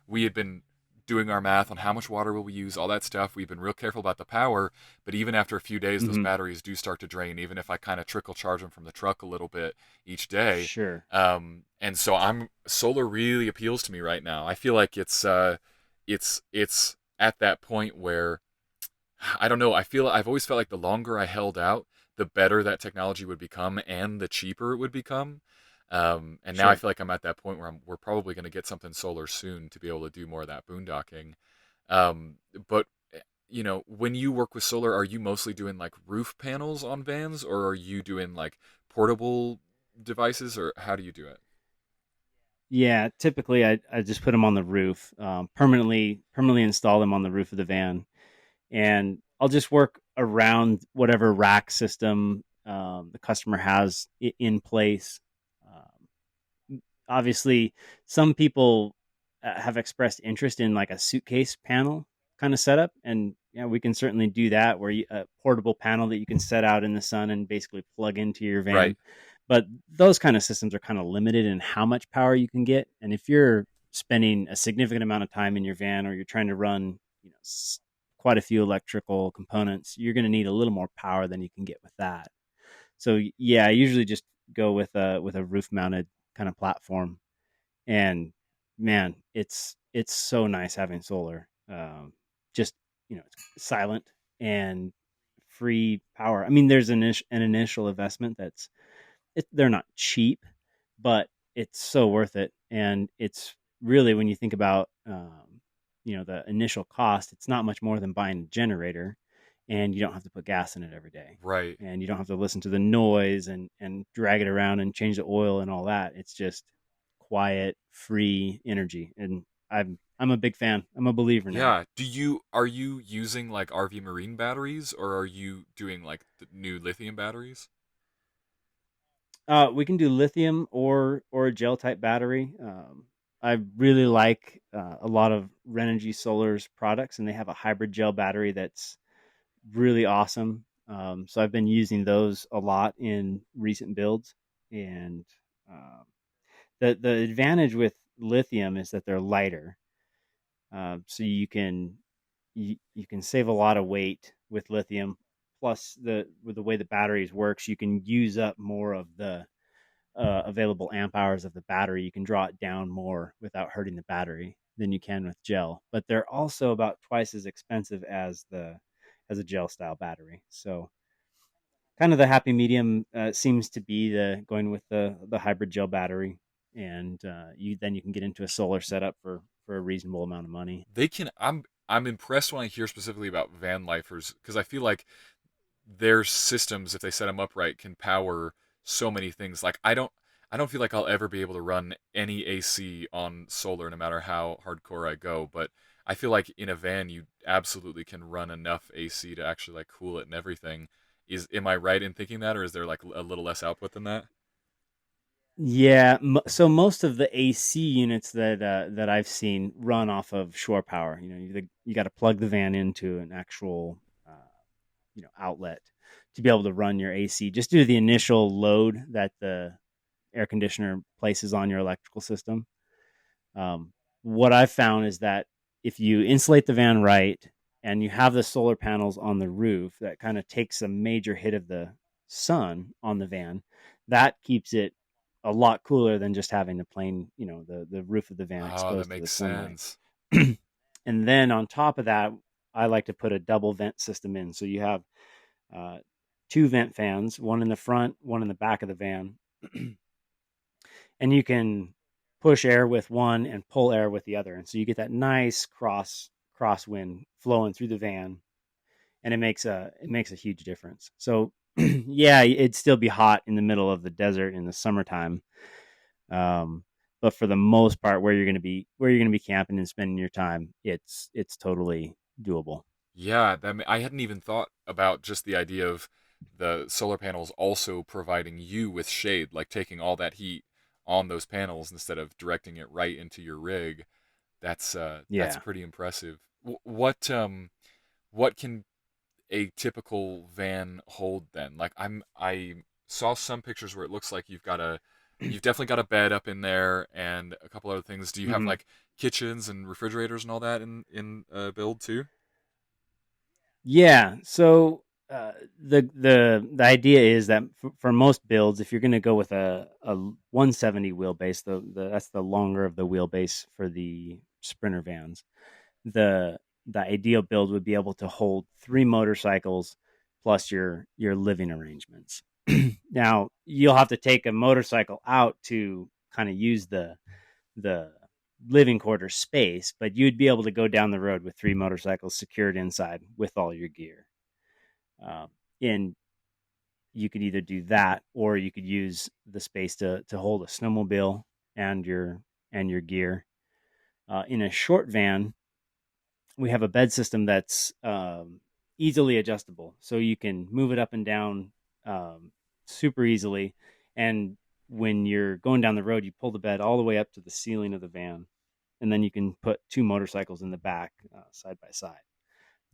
We had been doing our math on how much water will we use, all that stuff. We've been real careful about the power, but even after a few days, those Hmm. batteries do start to drain, even if I kind of trickle charge them from the truck a little bit each day. Sure. And so solar really appeals to me right now. I feel like it's at that point where I don't know. I've always felt like the longer I held out, the better that technology would become and the cheaper it would become. And now I Sure. feel like I'm at that point where we're probably going to get something solar soon to be able to do more of that boondocking. Um, but when you work with solar, are you mostly doing like roof panels on vans, or are you doing like portable devices, or how do you do it? Yeah, typically I just put them on the roof, permanently install them on the roof of the van, and I'll just work around whatever rack system the customer has in place. Obviously, some people have expressed interest in like a suitcase panel kind of setup, and yeah, we can certainly do that. Where a portable panel that you can set out in the sun and basically plug into your Right. van. But those kind of systems are kind of limited in how much power you can get. And if you're spending a significant amount of time in your van, or you're trying to run, quite a few electrical components, you're going to need a little more power than you can get with that. So yeah, I usually just go with a roof mounted kind of platform. And man, it's so nice having solar. Just it's silent and free power. I mean, there's an initial investment they're not cheap, but it's so worth it. And it's really, when you think about the initial cost, it's not much more than buying a generator, and you don't have to put gas in it every day, Right. and you don't have to listen to the noise and drag it around and change the oil and all that. It's just quiet, free energy, and I'm a big fan. I'm a believer now. Yeah. Are you using like RV Marine batteries, or are you doing like the new lithium batteries? We can do lithium or a gel type battery. I really like a lot of Renogy Solar's products, and they have a hybrid gel battery that's really awesome. So I've been using those a lot in recent builds, and um, the advantage with lithium is that they're lighter, so you can save a lot of weight with lithium. Plus, with the way the batteries works, you can use up more of the available amp hours of the battery. You can draw it down more without hurting the battery than you can with gel. But they're also about twice as expensive as a gel style battery. So kind of the happy medium seems to be the going with the hybrid gel battery, and you can get into a solar setup for a reasonable amount of money. They can. I'm impressed when I hear specifically about van lifers, because I feel like their systems, if they set them up right, can power so many things. Like I don't feel like I'll ever be able to run any AC on solar, no matter how hardcore I go. But I feel like in a van, you absolutely can run enough AC to actually like cool it and everything. Am I right in thinking that, or is there like a little less output than that? Yeah, so most of the AC units that I've seen run off of shore power. You got to plug the van into an actual uh, outlet to be able to run your AC, just due to the initial load that the air conditioner places on your electrical system. What I've found is that if you insulate the van right, and you have the solar panels on the roof that kind of takes a major hit of the sun on the van, that keeps it a lot cooler than just having the plain, the roof of the van Oh, that exposed to the makes sunlight. sense. And then on top of that, I like to put a double vent system in. So you have uh, two vent fans, one in the front, one in the back of the van. And you can push air with one and pull air with the other, and so you get that nice crosswind flowing through the van, and it makes a huge difference. So yeah, it'd still be hot in the middle of the desert in the summertime, um, but for the most part, where you're going to be camping and spending your time, it's totally doable. Yeah, I hadn't even thought about just the idea of the solar panels also providing you with shade, like taking all that heat on those panels instead of directing it right into your rig. That's Yeah. pretty impressive. What can a typical van hold then? Like I saw some pictures where it looks like you've definitely got a bed up in there and a couple other things. Do you have Hmm. like kitchens and refrigerators and all that in build too? Yeah. So the idea is that for most builds, if you're going to go with a 170 wheelbase, that's the longer of the wheelbase for the Sprinter vans. The the ideal build would be able to hold three motorcycles plus your living arrangements. Now you'll have to take a motorcycle out to kind of use the living quarters space, but you'd be able to go down the road with three motorcycles secured inside with all your gear. Um, and you could either do that, or you could use the space to hold a snowmobile and your gear. In a short van, we have a bed system that's easily adjustable, so you can move it up and down super easily. And when you're going down the road, you pull the bed all the way up to the ceiling of the van, and then you can put two motorcycles in the back side by side.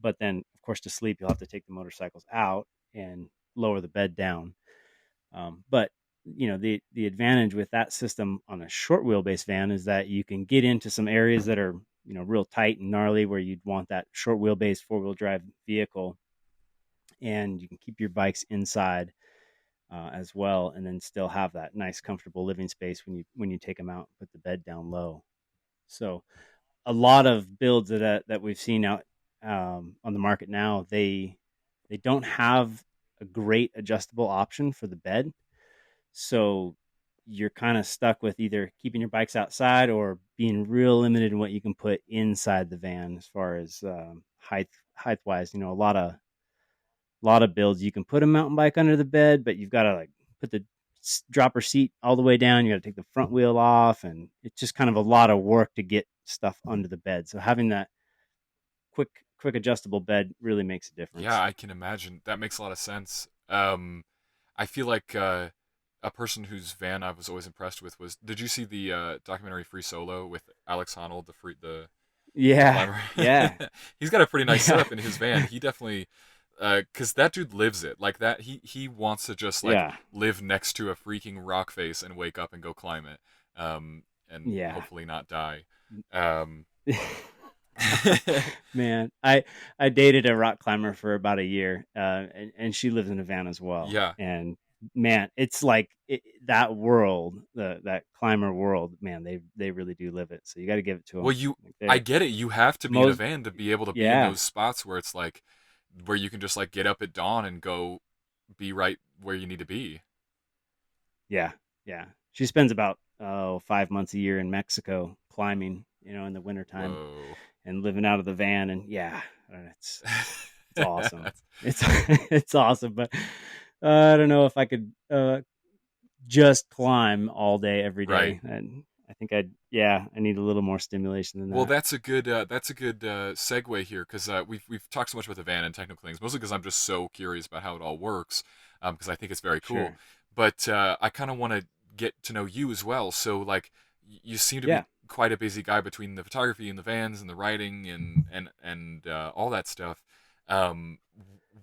But then, of course, to sleep, you'll have to take the motorcycles out and lower the bed down. But the advantage with that system on a short wheelbase van is that you can get into some areas that are real tight and gnarly where you'd want that short wheelbase 4-wheel drive vehicle, and you can keep your bikes inside as well, and then still have that nice comfortable living space when you take them out and put the bed down low. So a lot of builds that we've seen out on the market now, they don't have a great adjustable option for the bed. So you're kind of stuck with either keeping your bikes outside or being real limited in what you can put inside the van as far as height wise. A lot of builds you can put a mountain bike under the bed, but you've got to like put the dropper seat all the way down. You got to take the front wheel off, and it's just kind of a lot of work to get stuff under the bed. So having that quick adjustable bed really makes a Yeah, difference. I can imagine. That makes a lot of sense. I feel like a person whose van I was always impressed with was. Did you see the documentary Free Solo with Alex Honnold, the Yeah, climber? yeah, He's got a pretty nice yeah, setup in his van. He definitely, cause that dude lives it like that. He wants to just like yeah, live next to a freaking rock face and wake up and go climb it, and yeah. hopefully not die. Um, Man, I dated a rock climber for about a year, and she lives in a van as well. yeah. And man, it's like that world, that climber world. Man, they really do live it. So you got to give it to Well, them. Like I they're get it. You have to be in a most, van to be able to be in yeah, those spots where it's like, where you can just like get up at dawn and go be right where you need to be. yeah, yeah. She spends about 5 months a year in Mexico climbing, in the wintertime, Whoa. and living out of the van. And yeah, it's awesome. It's it's awesome, but I don't know if I could just climb all day every Right. day. And I think I need a little more stimulation than Well, that. that's a good segue here because we've talked so much about the van and technical things, mostly because I'm just so curious about how it all works, because I think it's very cool. Sure. But I kind of want to get to know you as well. So like, you seem to be Yeah. quite a busy guy between the photography and the vans and the writing and all that stuff. Um,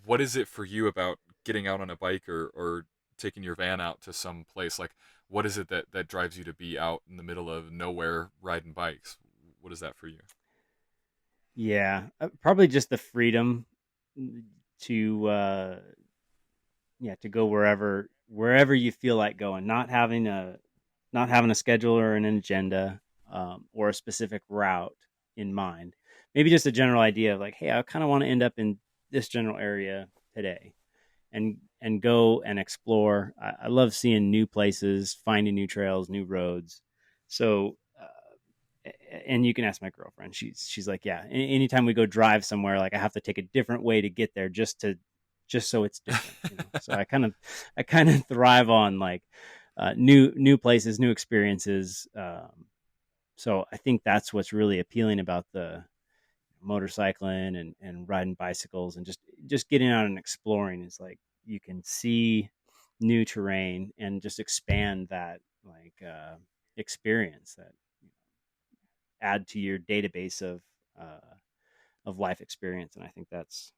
what is it for you about getting out on a bike or taking your van out to some place? Like, what is it that drives you to be out in the middle of nowhere riding bikes? What is that for you? Yeah. Probably just the freedom to to go wherever you feel like going, not having a schedule or an agenda, or a specific route in mind. Maybe just a general idea of like, hey, I kind of want to end up in this general area today, and go and explore. I love seeing new places, finding new trails, new roads. So, and you can ask my girlfriend. She's like, yeah. Anytime we go drive somewhere, like I have to take a different way to get there just so it's different. So I kind of thrive on like new places, new experiences. So I think that's what's really appealing about the motorcycling and riding bicycles, and just getting out and exploring is like you can see new terrain and just expand that like experience that add to your database of life experience. And I think that's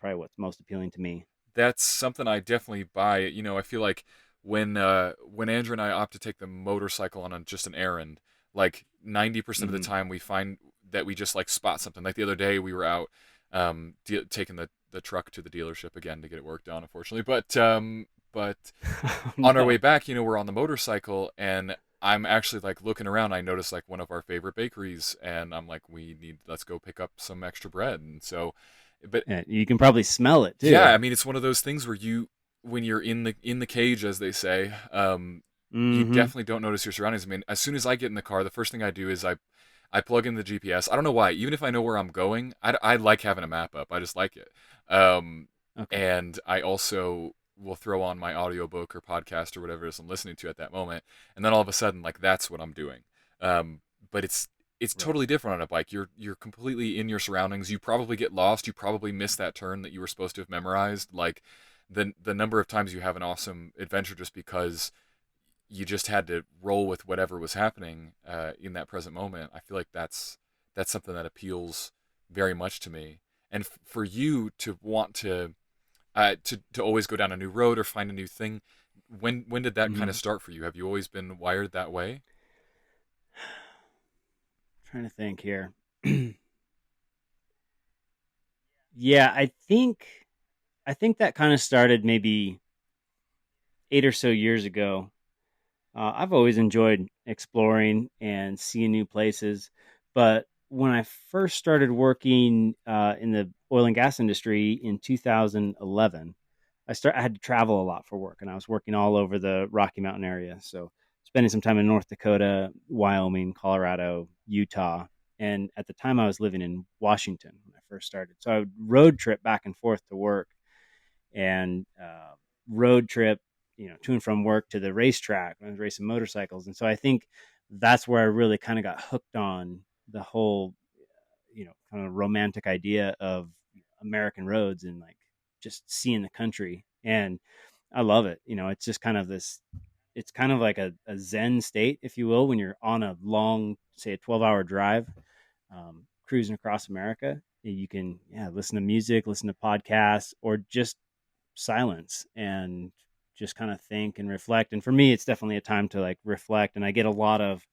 probably what's most appealing to me. That's something I definitely buy. I feel like when Andrew and I opt to take the motorcycle on just an errand, like 90% of the Hmm. time we find that we just like spot something. Like the other day we were out taking the truck to the dealership again to get it worked on, unfortunately. But on our way No. back, we're on the motorcycle and I'm actually like looking around. I noticed like one of our favorite bakeries, and I'm like, let's go pick up some extra bread. And so, but And you can probably smell it yeah, too. I mean, it's one of those things where when you're in the cage, as they say, you Hmm. definitely don't notice your surroundings. I mean, as soon as I get in the car, the first thing I do is I plug in the GPS. I don't know why. Even if I know where I'm going, I like having a map up. I just like it. Um, Okay. and I also will throw on my audiobook or podcast or whatever it is I'm listening to at that moment, and then all of a sudden, like that's what I'm doing. But it's Right. totally different on a bike. You're completely in your surroundings. You probably get lost. You probably miss that turn that you were supposed to have memorized. Like the number of times you have an awesome adventure just because you just had to roll with whatever was happening in that present moment. I feel like that's something that appeals very much to me. And for you to want to always go down a new road or find a new thing, When did that kind of Hmm. start for you? Have you always been wired that way? Trying to think here. Yeah, I think that kind of started maybe 8 or so years ago. I've always enjoyed exploring and seeing new places, but when I first started working in the oil and gas industry in 2011, I had to travel a lot for work, and I was working all over the Rocky Mountain area. So spending some time in North Dakota, Wyoming, Colorado, Utah, and at the time I was living in Washington when I first started. So I would road trip back and forth to work, and road trip, to and from work to the racetrack when I was racing motorcycles. And so I think that's where I really kind of got hooked on the whole, kind of romantic idea of American roads and like just seeing the country. And I love it. It's just kind of this, it's kind of like a Zen state, if you will, when you're on a long, say a 12-hour drive, cruising across America. You can, yeah, listen to music, listen to podcasts, or just silence and just kind of think and reflect. And for me, it's definitely a time to like reflect. And I get a lot of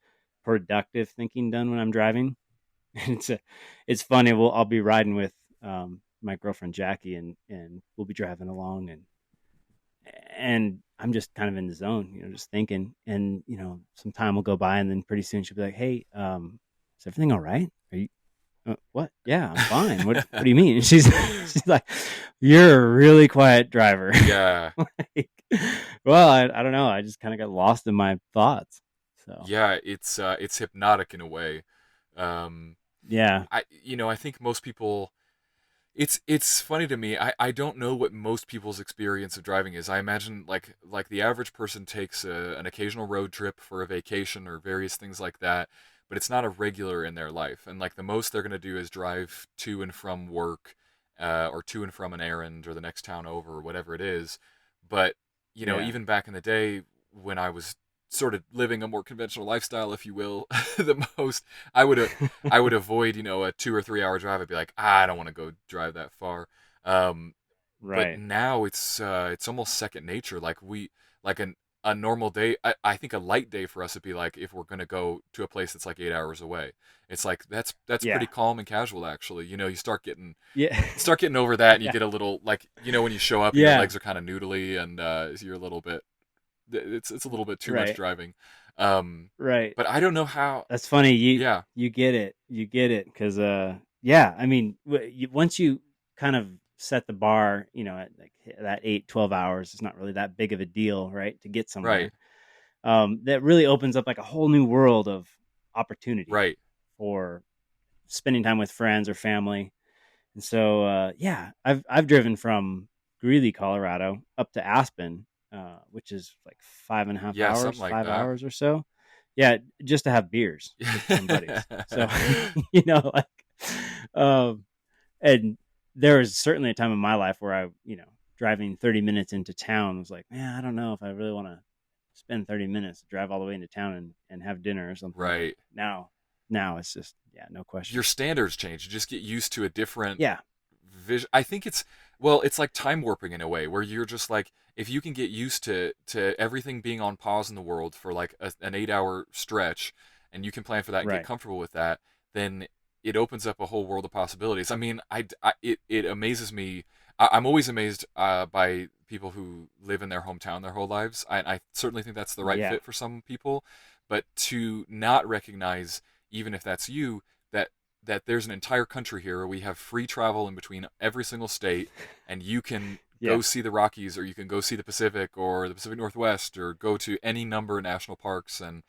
productive thinking done when I'm driving. It's funny. I'll be riding with my girlfriend Jackie, and we'll be driving along, and I'm just kind of in the zone, just thinking. And some time will go by, and then pretty soon she'll be like, "Hey, is everything all right? Are you what? Yeah, I'm fine. What do you mean?" And she's like, "You're a really quiet driver." Yeah. Like, well, I don't know. I just kind of got lost in my thoughts. So Yeah, it's hypnotic in a way. Um, yeah, I think most people. It's funny to me. I don't know what most people's experience of driving is. I imagine like the average person takes an occasional road trip for a vacation or various things like that, but it's not a regular in their life. And like the most they're gonna do is drive to and from work, or to and from an errand or the next town over or whatever it is. But yeah, even back in the day when I was sort of living a more conventional lifestyle, if you will, the most I would I would avoid, a 2 or 3 hour drive. I'd be like, I don't want to go drive that far. But right, now it's almost second nature. Like a normal day. I think a light day for us would be like if we're gonna go to a place that's like 8 hours away. It's like that's pretty yeah, calm and casual actually. You start getting yeah, over that and you yeah, get a little like when you show up and your yeah, legs are kind of noodly and you're a little bit it's a little bit too much right, driving. Um, right. but I don't know how. That's funny. You Yeah, you get it. You get it because yeah. I mean, once you kind of set the bar, at like that 8-12 hours, it's not really that big of a deal, right? To get right, somewhere, that really opens up like a whole new world of opportunity right. for spending time with friends or family. And so, yeah, I've driven from Greeley, Colorado, up to Aspen, which is like five and a half Yeah, something hours, like five that. hours or so. Yeah, just to have beers with some buddies. So, like, um, and there was certainly a time in my life where I, driving 30 minutes into town was like, man, I don't know if I really want to spend 30 minutes to drive all the way into town and have dinner or something. But Right. now it's just, yeah, no Your question. standards change. You just get used to a different Yeah. vision. I think it's like time warping in a way where you're just like if you can get used to everything being on pause in the world for like an 8 hour stretch, and you can plan for that and get Right. comfortable with that, then it opens up a whole world of possibilities. I mean, it amazes me. I'm always amazed by people who live in their hometown their whole lives. I certainly think that's the right Yeah. fit for some people, but to not recognize, even if that's you, that there's an entire country here where we have free travel in between every single state, and you can go Yeah. see the Rockies, or you can go see the Pacific or the Pacific Northwest, or go to any number of national parks. And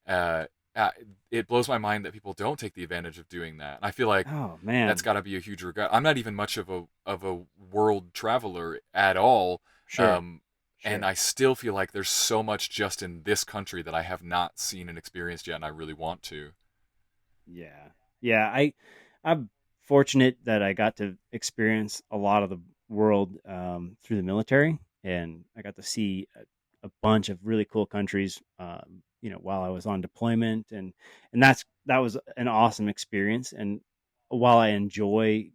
uh, uh, it blows my mind that people don't take the advantage of doing that. And I feel like Oh that's man. got to be a huge regret. I'm not even much of a world traveler at all, Sure. um, and Sure. I still feel like there's so much just in this country that I have not seen and experienced yet, and I really want to. Yeah. Yeah. I'm fortunate that I got to experience a lot of the world through the military, and I got to see a bunch of really cool countries. While I was on deployment, and that was an awesome experience. And while I enjoy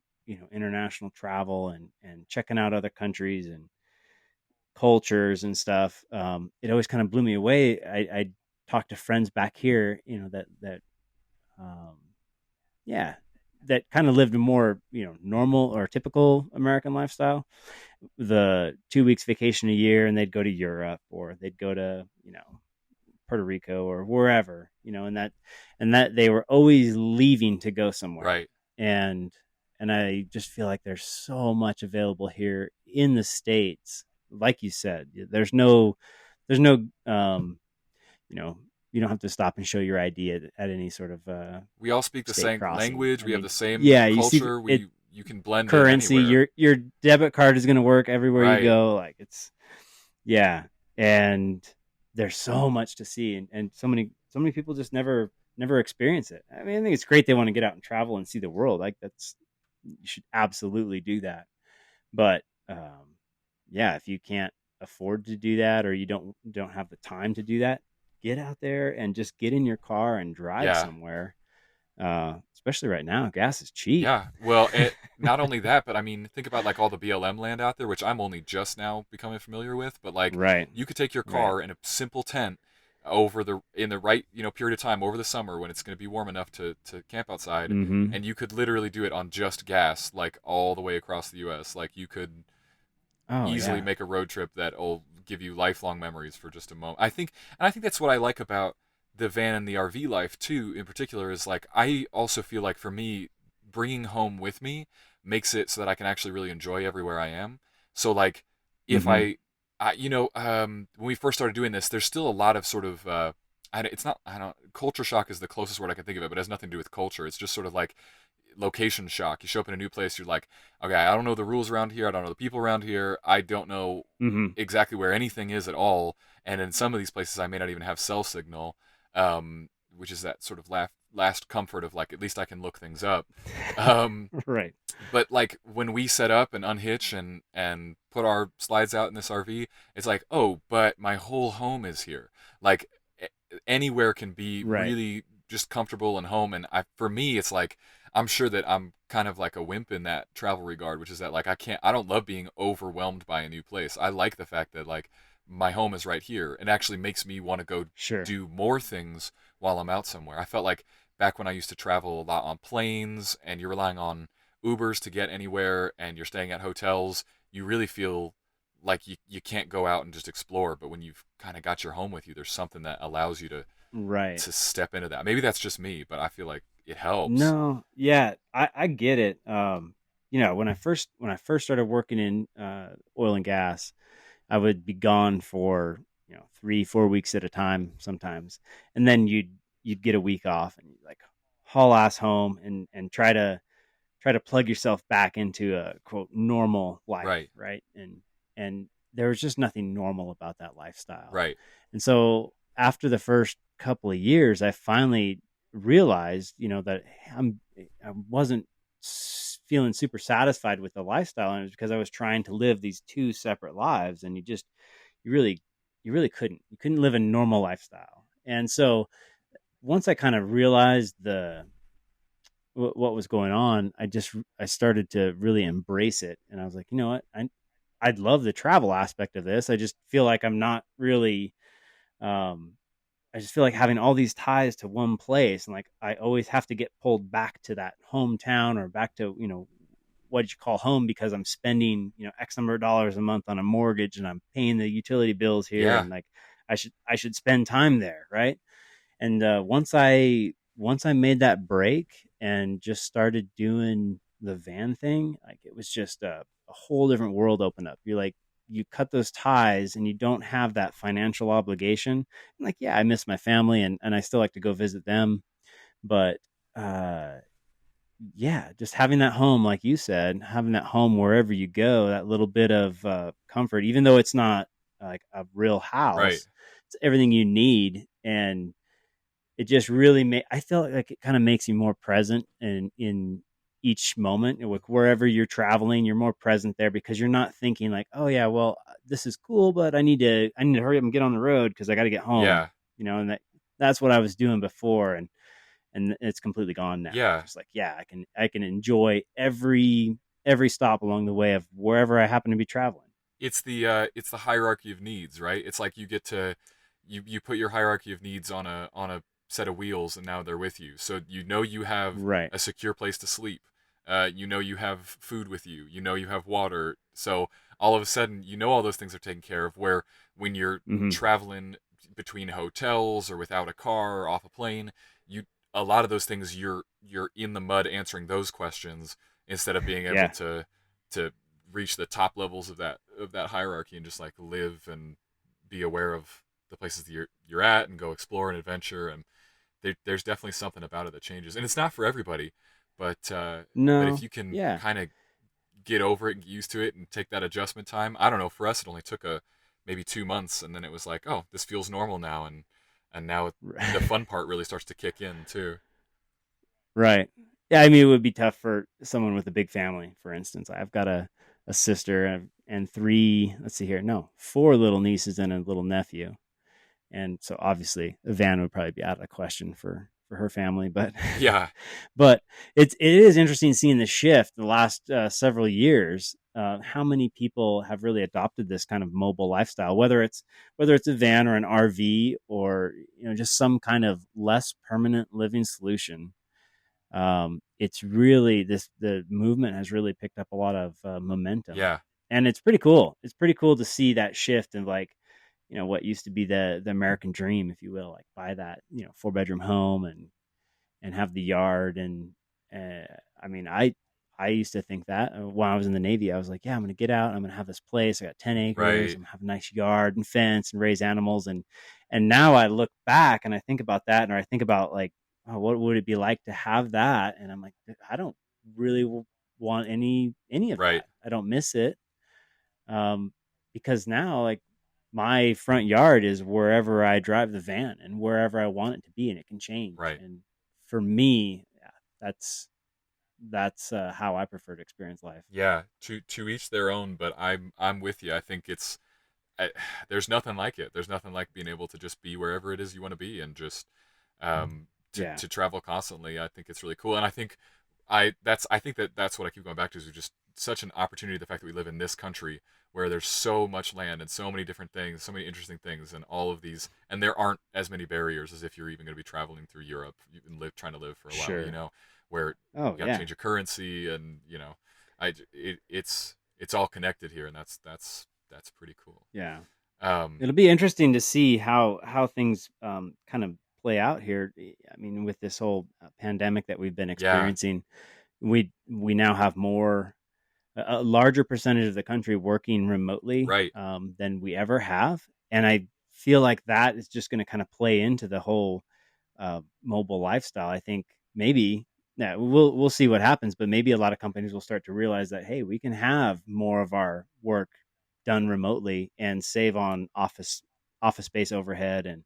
international travel and checking out other countries and cultures and stuff, it always kind of blew me away. I talked to friends back here, um, yeah, that kind of lived a more, normal or typical American lifestyle. The 2 weeks vacation a year, and they'd go to Europe, or they'd go to, Puerto Rico or wherever, and that they were always leaving to go somewhere. Right. And I just feel like there's so much available here in the States. Like you said, there's no, you know, you don't have to stop and show your ID at any sort of We all speak the state same crossing. language. I We have the mean, same yeah, you see culture. it, You can blend in currency. anywhere. Your debit card is going to work everywhere you Right. go. Like yeah, and there's so much to see, and so many people just never experience it. I mean, I think it's great they want to get out and travel and see the world. Like, that's, you should absolutely do that. But yeah, if you can't afford to do that, or you don't have the time to do that, get out there and just get in your car and drive Yeah. somewhere. Especially right now, gas is cheap. Yeah. Well, not only that, but I mean, think about like all the BLM land out there, which I'm only just now becoming familiar with. But like, Right, you could take your right. car in a simple tent over the in the right period of time over the summer when it's going to be warm enough to camp outside, Mm-hmm. and you could literally do it on just gas, like all the way across the U.S. Like you could Oh easily yeah. make a road trip that'll give you lifelong memories for just a moment. I think that's what I like about the van and the RV life too. In particular, is like I also feel like for me, bringing home with me makes it so that I can actually really enjoy everywhere I am. So like, if Mm-hmm. when we first started doing this, there's still a lot of sort of it's not I don't culture shock is the closest word I can think of it, but it has nothing to do with culture. It's just sort of like location shock. You show up in a new place, you're like, okay, I don't know the rules around here. I don't know the people around here. I don't know Mm-hmm. exactly where anything is at all. And in some of these places, I may not even have cell signal, which is that sort of last comfort of like, at least I can look things up. Um, Right. but like when we set up and unhitch and put our slides out in this RV, it's like, oh, but my whole home is here. Like anywhere can be Right. really just comfortable and home. And for me, it's like I'm sure that I'm kind of like a wimp in that travel regard, which is that like I don't love being overwhelmed by a new place. I like the fact that like my home is right here. It actually makes me want to go Sure. do more things while I'm out somewhere. I felt like back when I used to travel a lot on planes and you're relying on Ubers to get anywhere and you're staying at hotels, you really feel like you can't go out and just explore. But when you've kind of got your home with you, there's something that allows you Right. to step into that. Maybe that's just me, but I feel like it helps. No, yeah, I get it. When I first started working in oil and gas, I would be gone for 3-4 weeks at a time sometimes, and then you'd get a week off, and you'd like haul ass home and try to plug yourself back into a quote normal life, Right, right? And there was just nothing normal about that lifestyle. right, And so after the first couple of years, I finally realized, that I wasn't feeling super satisfied with the lifestyle, and it was because I was trying to live these two separate lives, and you really you couldn't live a normal lifestyle. And so once I kind of realized what was going on, I started to really embrace it, and I was like, you know what, I'd love the travel aspect of this. I just feel like I'm not really. Um, I just feel like having all these ties to one place, and like I always have to get pulled back to that hometown or back to what you call home, because I'm spending X number of dollars a month on a mortgage, and I'm paying the utility bills here, yeah, and like I should spend time there, right? And once I made that break and just started doing the van thing, like it was just a whole different world opened up. You cut those ties, and you don't have that financial obligation. And like, yeah, I miss my family, and I still like to go visit them, but uh yeah, just having that home, like you said, having that home wherever you go, that little bit of comfort, even though it's not like a real right. house, it's everything you need. And it just really I feel like it kind of makes you more present in each moment. Like wherever you're traveling, you're more present there, because you're not thinking like, oh yeah, well, this is cool, but I need to hurry up and get on the road because I got to get home. Yeah, And that's what I was doing before, and it's completely gone now. It's yeah. just like, yeah, I can enjoy every stop along the way of wherever I happen to be traveling. it's the hierarchy of needs, right? It's like you get to you put your hierarchy of needs on a set of wheels, and now they're with you. So you know you have Right. a secure place to sleep. You know you have food with you. You know you have water. So all of a sudden, you know all those things are taken care of. Where when you're Hmm. traveling between hotels or without a car or off a plane, you a lot of those things you're in the mud answering those questions instead of being able Yeah. to reach the top levels of that hierarchy and just like live and be aware of the places that you're at and go explore and adventure. And there's definitely something about it that changes, and it's not for everybody, but if No. you can Yeah. kind of get over it and get used to it and take that adjustment time. I don't know, for us it only took a maybe 2 months, and then it was like, oh, this feels normal now. And now the fun part really starts to kick in too. Right. Yeah, I mean, it would be tough for someone with a big family, for instance. I've got a sister and three, let's see here, no, four little nieces and a little nephew. And so obviously a van would probably be out of the question for her family, but Yeah. but it is interesting seeing the shift the last several years. How many people have really adopted this kind of mobile lifestyle, whether it's a van or an RV or just some kind of less permanent living solution. It's really the movement has really picked up a lot of momentum, Yeah. and it's pretty cool. It's pretty cool to see that shift of like, what used to be the American dream, if you will, like buy that, 4-bedroom home and have the yard. And I mean, I used to think that when I was in the Navy, I was like, yeah, I'm going to get out. I'm going to have this place. I got 10 acres. Right. I'm going to have a nice yard and fence and raise animals. And now I look back and I think about that, and I think about like, oh, what would it be like to have that? And I'm like, I don't really want any of Right. that. I don't miss it. Um, because now, like, my front yard is wherever I drive the van and wherever I want it to be, and it can change. Right. And for me, yeah, that's how I prefer to experience life. Yeah. To each their own, but I'm with you. I think I, there's nothing like it. There's nothing like being able to just be wherever it is you want to be, and just Yeah, to travel constantly. I think it's really cool, and I think that that's what I keep going back to, is just such an opportunity. The fact that we live in this country where there's so much land and so many different things, so many interesting things, and all of these, and there aren't as many barriers as if you're even going to be traveling through Europe, you've been trying to live for a while, sure. where Oh you got to yeah, change your currency, and it's all connected here, and that's pretty cool. yeah. Um, It'll be interesting to see how things kind of play out here. I mean, with this whole pandemic that we've been yeah, experiencing, we now have more a larger percentage of the country working remotely right, than we ever have, and I feel like that is just going to kind of play into the whole mobile lifestyle. I think maybe, yeah, we'll see what happens, but maybe a lot of companies will start to realize that, hey, we can have more of our work done remotely and save on office space overhead.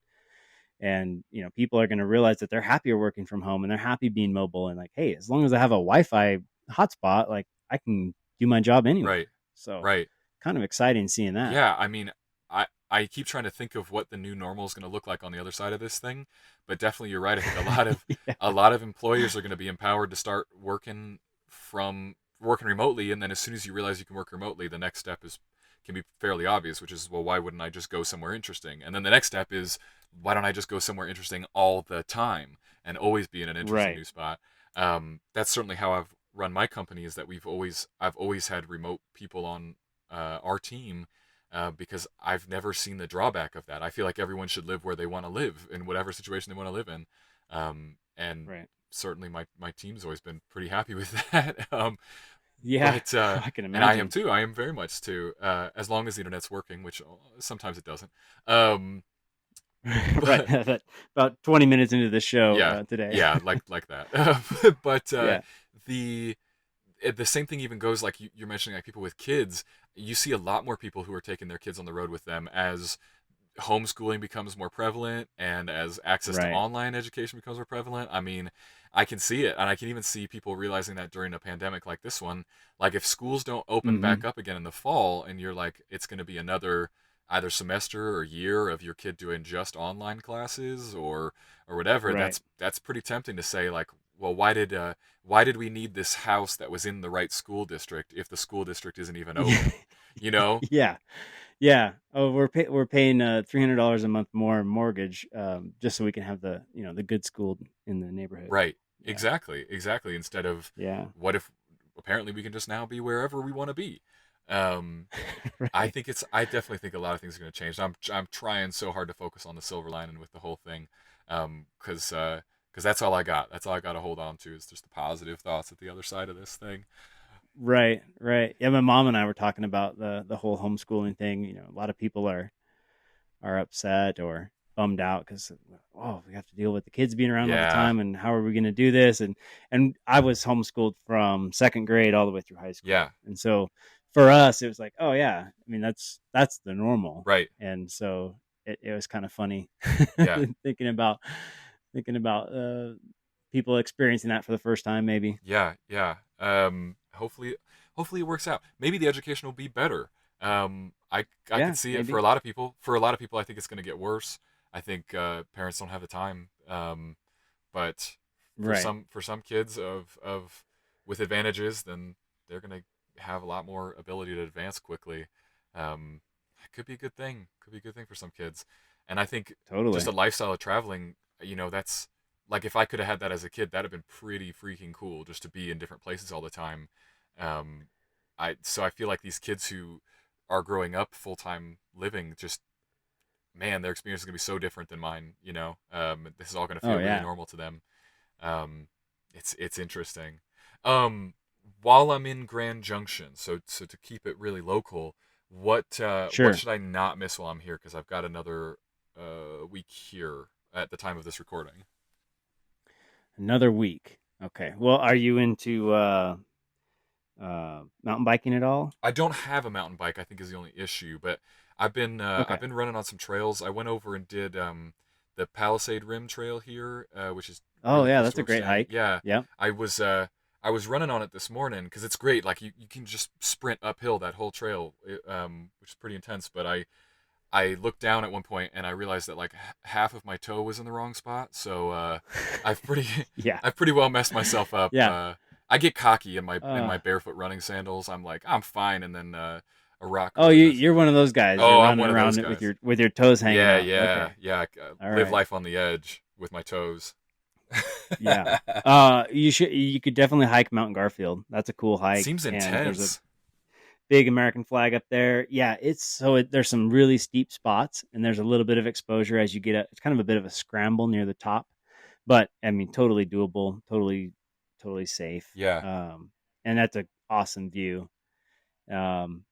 And people are going to realize that they're happier working from home and they're happy being mobile, and like, hey, as long as I have a Wi-Fi hotspot, like, I can do my job anywhere. right, So right. kind of exciting seeing that. Yeah, I mean, I keep trying to think of what the new normal is going to look like on the other side of this thing, but definitely you're right. I think Yeah. a lot of employers are going to be empowered to start working remotely, and then as soon as you realize you can work remotely, the next step is can be fairly obvious, which is, well, why wouldn't I just go somewhere interesting? And then the next step is, why don't I just go somewhere interesting all the time and always be in an interesting Right. new spot? That's certainly how I've run my company, is that I've always had remote people on our team, because I've never seen the drawback of that. I feel like everyone should live where they want to live in whatever situation they want to live in, and Right. certainly my team's always been pretty happy with that. Yeah. But I can and I am imagine. too. I am very much too. As long as the internet's working, which sometimes it doesn't. Um, Right. but About 20 minutes into the show yeah, today. yeah, like that. But Yeah. the the same thing even goes, like you're mentioning, like people with kids. You see a lot more people who are taking their kids on the road with them as homeschooling becomes more prevalent and as access to Right. online education becomes more prevalent. I mean, I can see it, and I can even see people realizing that during a pandemic like this one. Like, if schools don't open back Hmm. up again in the fall, and you're like, it's going to be another either semester or year of your kid doing just online classes, or whatever, Right. that's pretty tempting to say, like, well, why did we need this house that was in the right school district if the school district isn't even open? you know? Yeah. Yeah. Oh, we're paying $300 a month more mortgage, just so we can have the good school in the neighborhood. Right. Yeah. Exactly. Exactly. Instead of Yeah. what if apparently we can just now be wherever we want to be. Um, Right. I definitely think a lot of things are going to change. I'm trying so hard to focus on the silver lining with the whole thing. Cuz that's all I got. That's all I got to hold on to is just the positive thoughts at the other side of this thing. Right. Right. Yeah. My mom and I were talking about the whole homeschooling thing. A lot of people are upset or bummed out because we have to deal with the kids being around all the Yeah. time, and how are we going to do this? And I was homeschooled from second grade all the way through high school, Yeah. and so for us it was like, oh yeah, I mean that's the normal. Right. And so it was kind of funny Yeah. thinking about people experiencing that for the first time, maybe. Yeah, yeah. Hopefully it works out. Maybe the education will be better. I could Yeah, see it for maybe. a lot of people. For a lot of people, I think it's going to get worse. I think parents don't have the time. But Right. for some kids of with advantages, then they're going to have a lot more ability to advance quickly. It could be a good thing. Could be a good thing for some kids. And I think just a Totally. lifestyle of traveling, that's like if I could have had that as a kid, that'd have been pretty freaking cool just to be in different places all the time. Um, I feel like these kids who are growing up full time living, just man, their experience is gonna be so different than mine. This is all gonna Oh feel really yeah. normal to them. Um, it's interesting. Um, while I'm in Grand Junction, so to keep it really local, what Sure. should I not miss while I'm here? Because I've got another week here at the time of this recording. Another week. Okay. Well, are you into mountain biking at all? I don't have a mountain bike, I think is the only issue, but I've Okay. been running on some trails. I went over and did the Palisade Rim Trail here, which is Oh really yeah, close to that's a where we're great staying. hike. Yeah, Yep. I was uh I was running on it this morning because it's great. Like you can just sprint uphill that whole trail, which is pretty intense. But I looked down at one point and I realized that like half of my toe was in the wrong spot. So I've pretty Yeah. I've pretty well messed myself up. Yeah. I get cocky in my Uh, barefoot running sandals. I'm like I'm fine, and then a rock oh, goes. you're one of those guys. You're Oh, I'm running one of those around it with guys. your toes hanging Yeah, out. yeah, Okay. yeah. All Live right. life on the edge with my toes. Yeah. You could definitely hike Mount Garfield. That's a cool hike, Seems and there's a intense. big American flag up there. Yeah, there's some really steep spots, and there's a little bit of exposure as you get up. It's kind of a bit of a scramble near the top, but I mean, totally doable, totally safe. Yeah, And that's an awesome view. Um,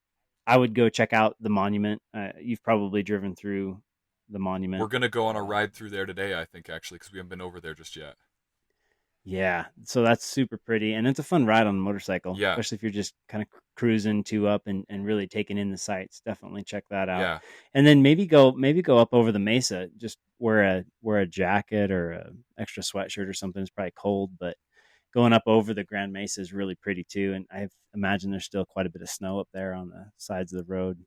I would go check out the monument. You've probably driven through the we're monument. gonna go on a ride Um, through there today. I think actually because we haven't been over there just yet. yeah, so that's super pretty, and it's a fun ride on a motorcycle, Yeah, especially if you're just kind of cruising two up and really taking in the sights. Definitely check that out, yeah, and then maybe go up over the mesa. Just wear a jacket or a extra sweatshirt or something. It's probably cold, but going up over the Grand Mesa is really pretty too. And I imagine there's still quite a bit of snow up there on the sides of the road.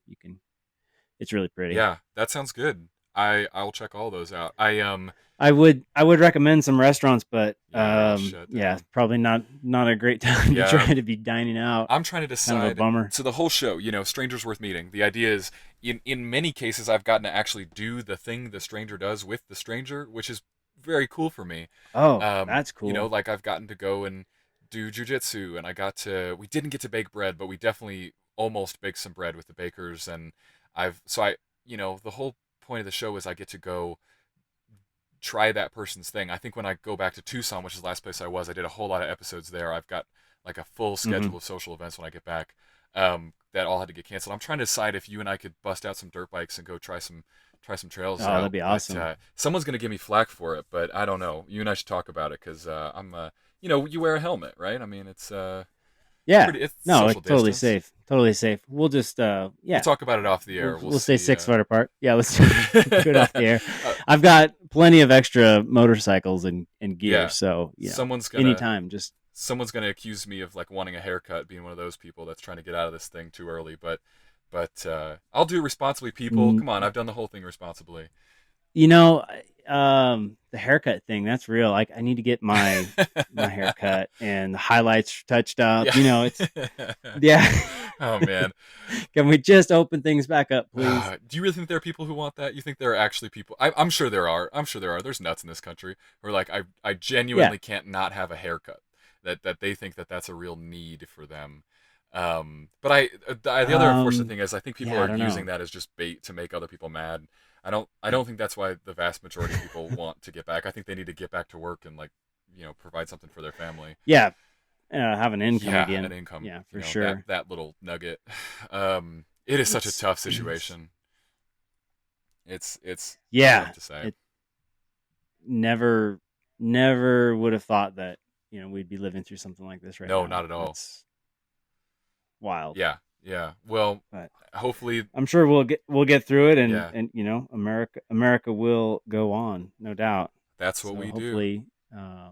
It's really pretty. yeah. That sounds good. I'll check all those out. I would recommend some restaurants, but Yeah, shut yeah, down. probably not a great time to Yeah, try to be dining out. I'm trying to Kind of a decide. bummer. So the whole show, strangers worth meeting. The idea is, in many cases, I've gotten to actually do the thing the stranger does with the stranger, which is very cool for me. Oh, that's cool. Like I've gotten to go and do jujitsu, and we didn't get to bake bread, but we definitely almost baked some bread with the bakers, and the whole point of the show is I get to go try that person's thing. I think when I go back to Tucson, which is the last place I was, I did a whole lot of episodes there. I've got like a full Hmm. schedule of social events when I get back. That all had to get canceled. I'm trying to decide if you and I could bust out some dirt bikes and go try some Oh, trails that'd out. be But awesome. someone's gonna give me flack for it. But I don't know. You and I should talk about it because you wear a helmet, right? I mean, Yeah. it's No, social it's totally distance. safe. Totally safe. We'll just We'll yeah, talk about it off the we'll air. We'll we'll stay see. 6 foot apart. Yeah, let's do it off the air. Uh, I've got plenty of extra motorcycles and gear, yeah, so someone's gonna anytime. Just someone's gonna accuse me of like wanting a haircut, being one of those people that's trying to get out of this thing too early. But I'll do it responsibly, people. mm, Come on, I've done the whole thing responsibly. you know, the haircut thing, that's real. Like I need to get my haircut and the highlights touched up. Yeah. It's yeah. Oh man. Can we just open things back up, please? Do you really think there are people who want that? You think there are actually people? I'm sure there are. I'm sure there are. There's nuts in this country who are like, I Yeah. genuinely can't not have a haircut. That they think that that's a real need for them. But the other unfortunate thing is I think people Yeah, I are don't using know. that as just bait to make other people mad. I don't think that's why the vast majority of people want to get back. I think they need to get back to work and like, provide something for their family. Yeah, have an income Yeah, an again. income, Yeah, for that sure. that little nugget. It is such a It's tough situation. It's yeah. rough to say. It never never would have thought that we'd be living through something like this right No, now. not at all. It's wild, Yeah, yeah. Well, but hopefully, I'm sure we'll get through it, and yeah. America will go on, no doubt. That's what So we do. hopefully, yeah,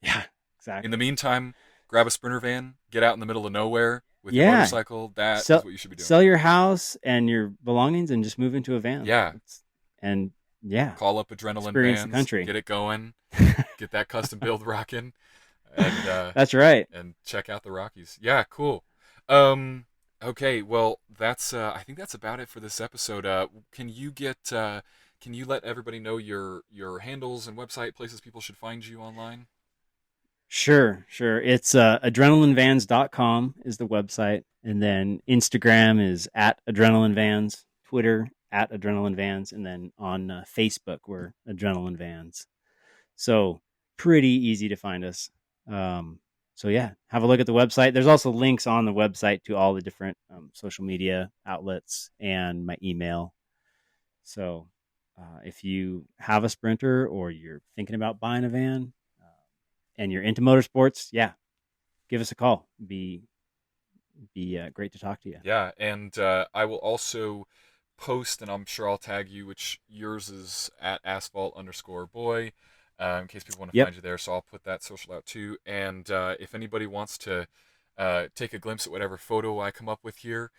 In the exactly. meantime, grab a Sprinter van, get out in the middle of nowhere with your Yeah, motorcycle. That is sell what you should be doing. sell your house and your belongings and just move into a van. Yeah. And yeah, Call up Adrenaline experience the Vans, country. get it going, get that custom build rocking, and That's right. check out the Rockies. Yeah, cool. Um, okay, well, that's I think that's about it for this episode. Can you let everybody know your handles and website places people should find you online? Sure, sure. It's adrenalinevans.com is the website. And then Instagram is at adrenalinevans, Twitter at adrenalinevans, and then on Facebook we're adrenalinevans. So pretty easy to find us. Um, so yeah, have a look at the website. There's also links on the website to all the different social media outlets and my email. So if you have a Sprinter or you're thinking about buying a van, and you're into motorsports, yeah, give us a call. Be great to talk to you. Yeah, and I will also post, and I'm sure I'll tag you, which yours is at asphalt_boy, in case people want to Yep. find you there. So I'll put that social out too. And if anybody wants to take a glimpse at whatever photo I come up with here,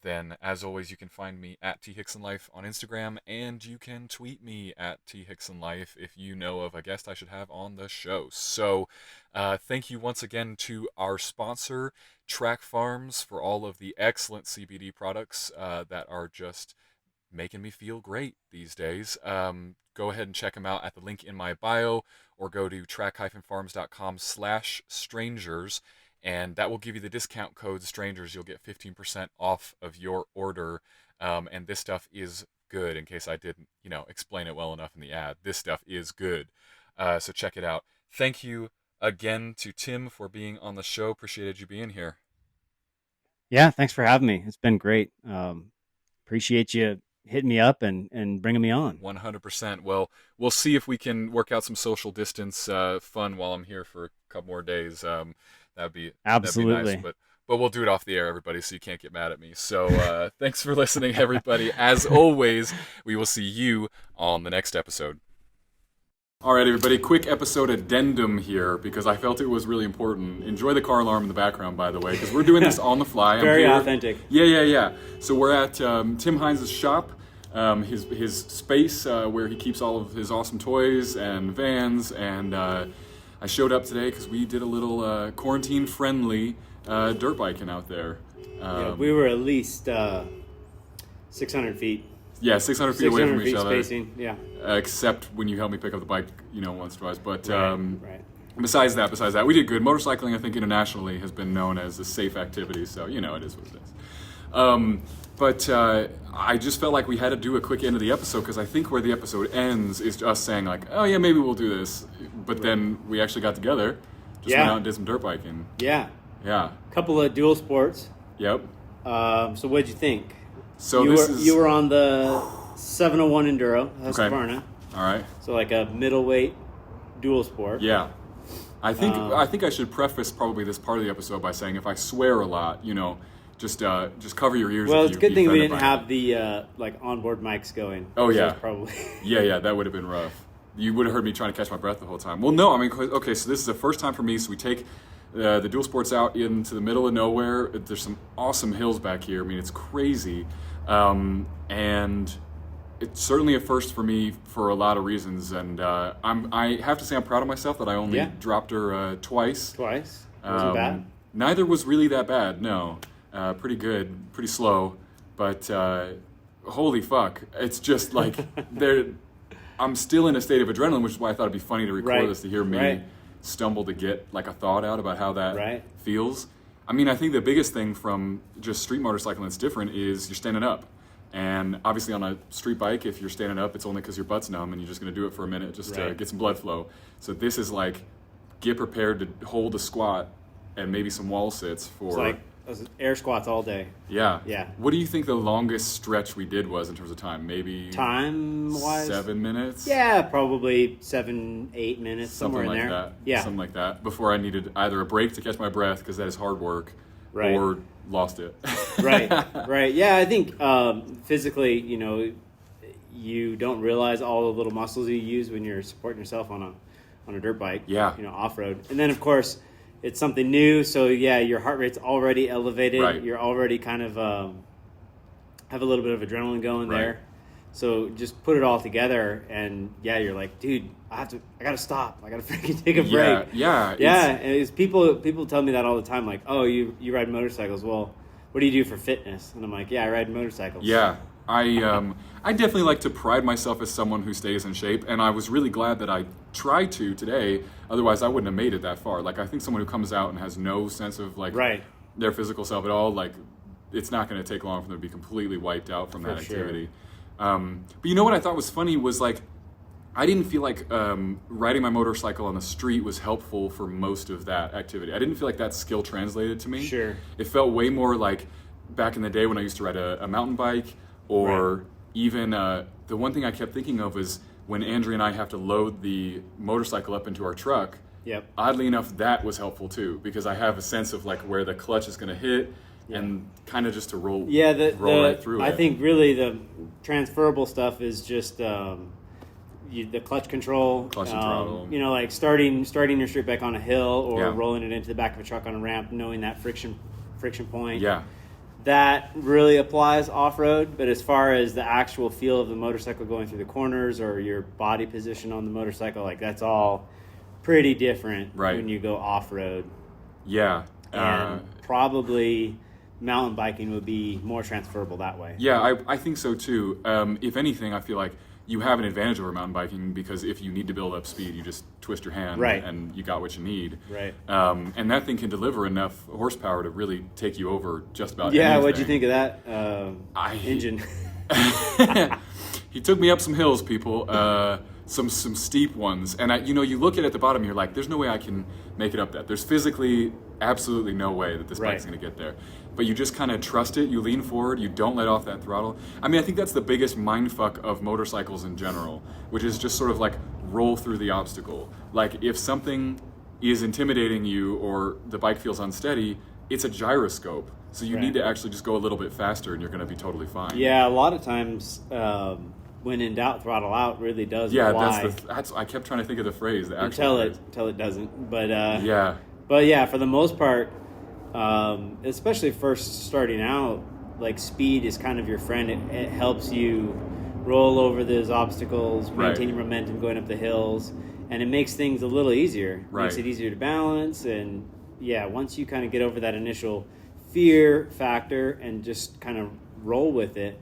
then as always, you can find me at thicksonlife on Instagram, and you can tweet me at thicksonlife if you know of a guest I should have on the show. So thank you once again to our sponsor, Track Farms, for all of the excellent CBD products that are just making me feel great these days. Go ahead and check them out at the link in my bio, or go to track-farms.com/strangers, and that will give you the discount code strangers. You'll get 15% off of your order. And this stuff is good, in case I didn't, explain it well enough in the ad. This stuff is good. So check it out. Thank you again to Tim for being on the show. Appreciated you being here. Yeah, thanks for having me. It's been great. Appreciate you hitting me up and bringing me on. 100%. Well, we'll see if we can work out some social distance fun while I'm here for a couple more days. That'd be nice, Absolutely. but we'll do it off the air, everybody, so you can't get mad at me. So thanks for listening, everybody. As always, we will see you on the next episode. All right, everybody, quick episode addendum here because I felt it was really important. Enjoy the car alarm in the background, by the way, because we're doing this on the fly. Very I'm here. authentic. Yeah. So we're at Tim Hines' shop, his space where he keeps all of his awesome toys and vans, and I showed up today because we did a little quarantine-friendly dirt biking out there. Yeah, we were at least 600 feet. Yeah, 600 feet away from 600 each feet other. spacing. Yeah. Except when you help me pick up the bike, once or twice. But Right. besides that, we did good. Motorcycling, I think, internationally has been known as a safe activity, so it is what it is. But I just felt like we had to do a quick end of the episode because I think where the episode ends is us saying like, oh yeah, maybe we'll do this. But then we actually got together, just went out and did some dirt biking. Yeah. Yeah. Couple of dual sports. Yep. So what'd you think? So you were on the 701 Enduro, Husqvarna. All right. So like a middleweight dual sport. Yeah. I think I should preface probably this part of the episode by saying if I swear a lot, just cover your ears. Well, if it's a you good thing we offended didn't by have it. the onboard mics going. Oh, So yeah. it's probably Yeah, that would have been rough. You would have heard me trying to catch my breath the whole time. Well, no, I mean, okay, so this is the first time for me. So we take the dual sports out into the middle of nowhere. There's some awesome hills back here. I mean, it's crazy, and it's certainly a first for me for a lot of reasons. And I have to say I'm proud of myself that I only dropped her twice. twice. Wasn't bad. Neither was really that bad, no. pretty good, pretty slow, but holy fuck, it's just like I'm still in a state of adrenaline, which is why I thought it'd be funny to record this to hear me stumble to get like a thought out about how that feels. I mean, I think the biggest thing from just street motorcycling that's different is you're standing up. And obviously on a street bike, if you're standing up, it's only because your butt's numb and you're just going to do it for a minute just to get some blood flow. So this is like, get prepared to hold a squat and maybe some wall sits for... It's like air squats all day. Yeah. Yeah. What do you think the longest stretch we did was in terms of time? Maybe... Time-wise? 7 minutes? Yeah, probably 7-8 minutes, somewhere in there. That. Yeah. Something like that. Before I needed either a break to catch my breath, because that is hard work, or lost it. Right. Yeah, I think physically, you don't realize all the little muscles you use when you're supporting yourself on a dirt bike. Yeah. Off-road. And then, of course, it's something new, so yeah, your heart rate's already elevated. Right. You're already kind of have a little bit of adrenaline going there. So just put it all together, and yeah, you're like, dude, I gotta stop. I gotta freaking take a break. Yeah. And it's people tell me that all the time, like, oh, you ride motorcycles. Well, what do you do for fitness? And I'm like, yeah, I ride motorcycles. Yeah. I definitely like to pride myself as someone who stays in shape, and I was really glad that I tried to today. Otherwise, I wouldn't have made it that far. Like, I think someone who comes out and has no sense of like their physical self at all, like, it's not going to take long for them to be completely wiped out from that activity. But you know what I thought was funny was like, I didn't feel like riding my motorcycle on the street was helpful for most of that activity. I didn't feel like that skill translated to me. Sure. It felt way more like back in the day when I used to ride a mountain bike, or even the one thing I kept thinking of was when Andrea and I have to load the motorcycle up into our truck. Yep. Oddly enough, that was helpful too, because I have a sense of like where the clutch is going to hit. And kind of just to roll right through it. I think really the transferable stuff is just the clutch control. Clutch and throttle. Like starting your street bike on a hill or rolling it into the back of a truck on a ramp, knowing that friction point. Yeah. That really applies off-road, but as far as the actual feel of the motorcycle going through the corners or your body position on the motorcycle, like that's all pretty different when you go off-road. Yeah. And probably mountain biking would be more transferable that way. Yeah, I think so too. If anything, I feel like you have an advantage over mountain biking because if you need to build up speed, you just twist your hand and you got what you need. Right. And that thing can deliver enough horsepower to really take you over just about anything. Yeah, what'd you think of that engine? He took me up some hills, people. Some steep ones. And you look at the bottom, you're like, there's no way I can make it up that. There's physically absolutely no way that this bike's going to get there. But you just kind of trust it, you lean forward, you don't let off that throttle. I mean, I think that's the biggest mindfuck of motorcycles in general, which is just sort of like roll through the obstacle. Like if something is intimidating you or the bike feels unsteady, it's a gyroscope. So you need to actually just go a little bit faster and you're going to be totally fine. Yeah, a lot of times when in doubt, throttle out really does apply. That's I kept trying to think of the phrase. The actual until it doesn't. But for the most part, especially first starting out, like speed is kind of your friend. It helps you roll over those obstacles, maintain your momentum going up the hills, and it makes things a little easier. Makes it easier to balance, and once you kind of get over that initial fear factor and just kind of roll with it,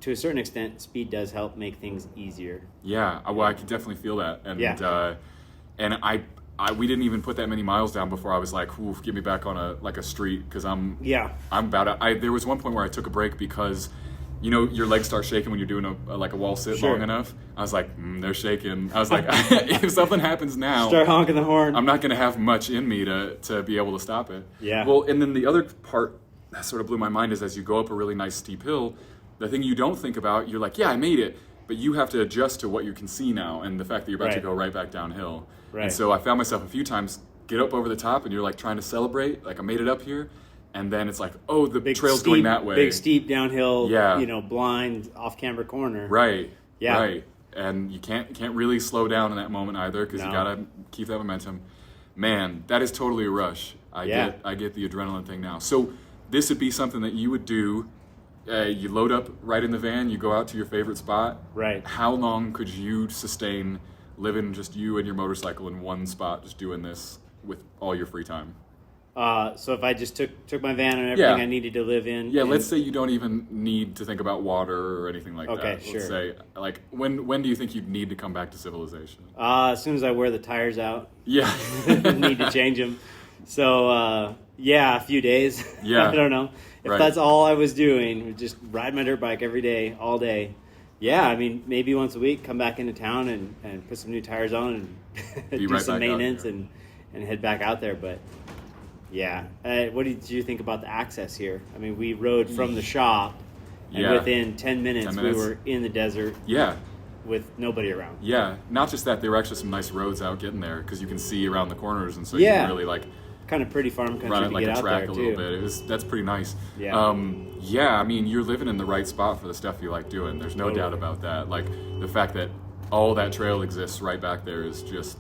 to a certain extent, speed does help make things easier. Yeah, well, I could definitely feel that, and we didn't even put that many miles down before I was like, "Oof, get me back on a street," because I'm about it. There was one point where I took a break because, your legs start shaking when you're doing a wall sit long enough. I was like, they're shaking. I was like, if something happens now, start honking the horn. I'm not going to have much in me to be able to stop it. Yeah. Well, and then the other part that sort of blew my mind is as you go up a really nice steep hill, the thing you don't think about, you're like, I made it, but you have to adjust to what you can see now and the fact that you're about to go right back downhill. Right. And so I found myself a few times get up over the top and you're like trying to celebrate, like I made it up here, and then it's like, oh, the trail's going that way. Big steep downhill, blind off-camber corner. Right. Yeah. Right. And you can't really slow down in that moment either because you gotta keep that momentum. Man, that is totally a rush. I get the adrenaline thing now. So this would be something that you would do. You load up right in the van, you go out to your favorite spot. Right. How long could you sustain living just you and your motorcycle in one spot, just doing this with all your free time? So if I just took my van and everything I needed to live in. Yeah, let's say you don't even need to think about water or anything like that. Okay, Let's sure. say, like, when do you think you'd need to come back to civilization? As soon as I wear the tires out. Yeah. Need to change them. So, a few days. Yeah. I don't know. If that's all I was doing, was just ride my dirt bike every day, all day. Yeah, I mean, maybe once a week, come back into town and put some new tires on and do right some back out maintenance there. and head back out there. But, yeah. What did you think about the access here? I mean, we rode from the shop, and within 10 minutes, we were in the desert. Yeah. With nobody around. Yeah, not just that, there were actually some nice roads out getting there because you can see around the corners, and so you can really like kind of pretty farm country run it to like get a out track there a too. little bit. That's pretty nice. Yeah. I mean, you're living in the right spot for the stuff you like doing. There's no doubt about that. Like the fact that all that trail exists right back there is just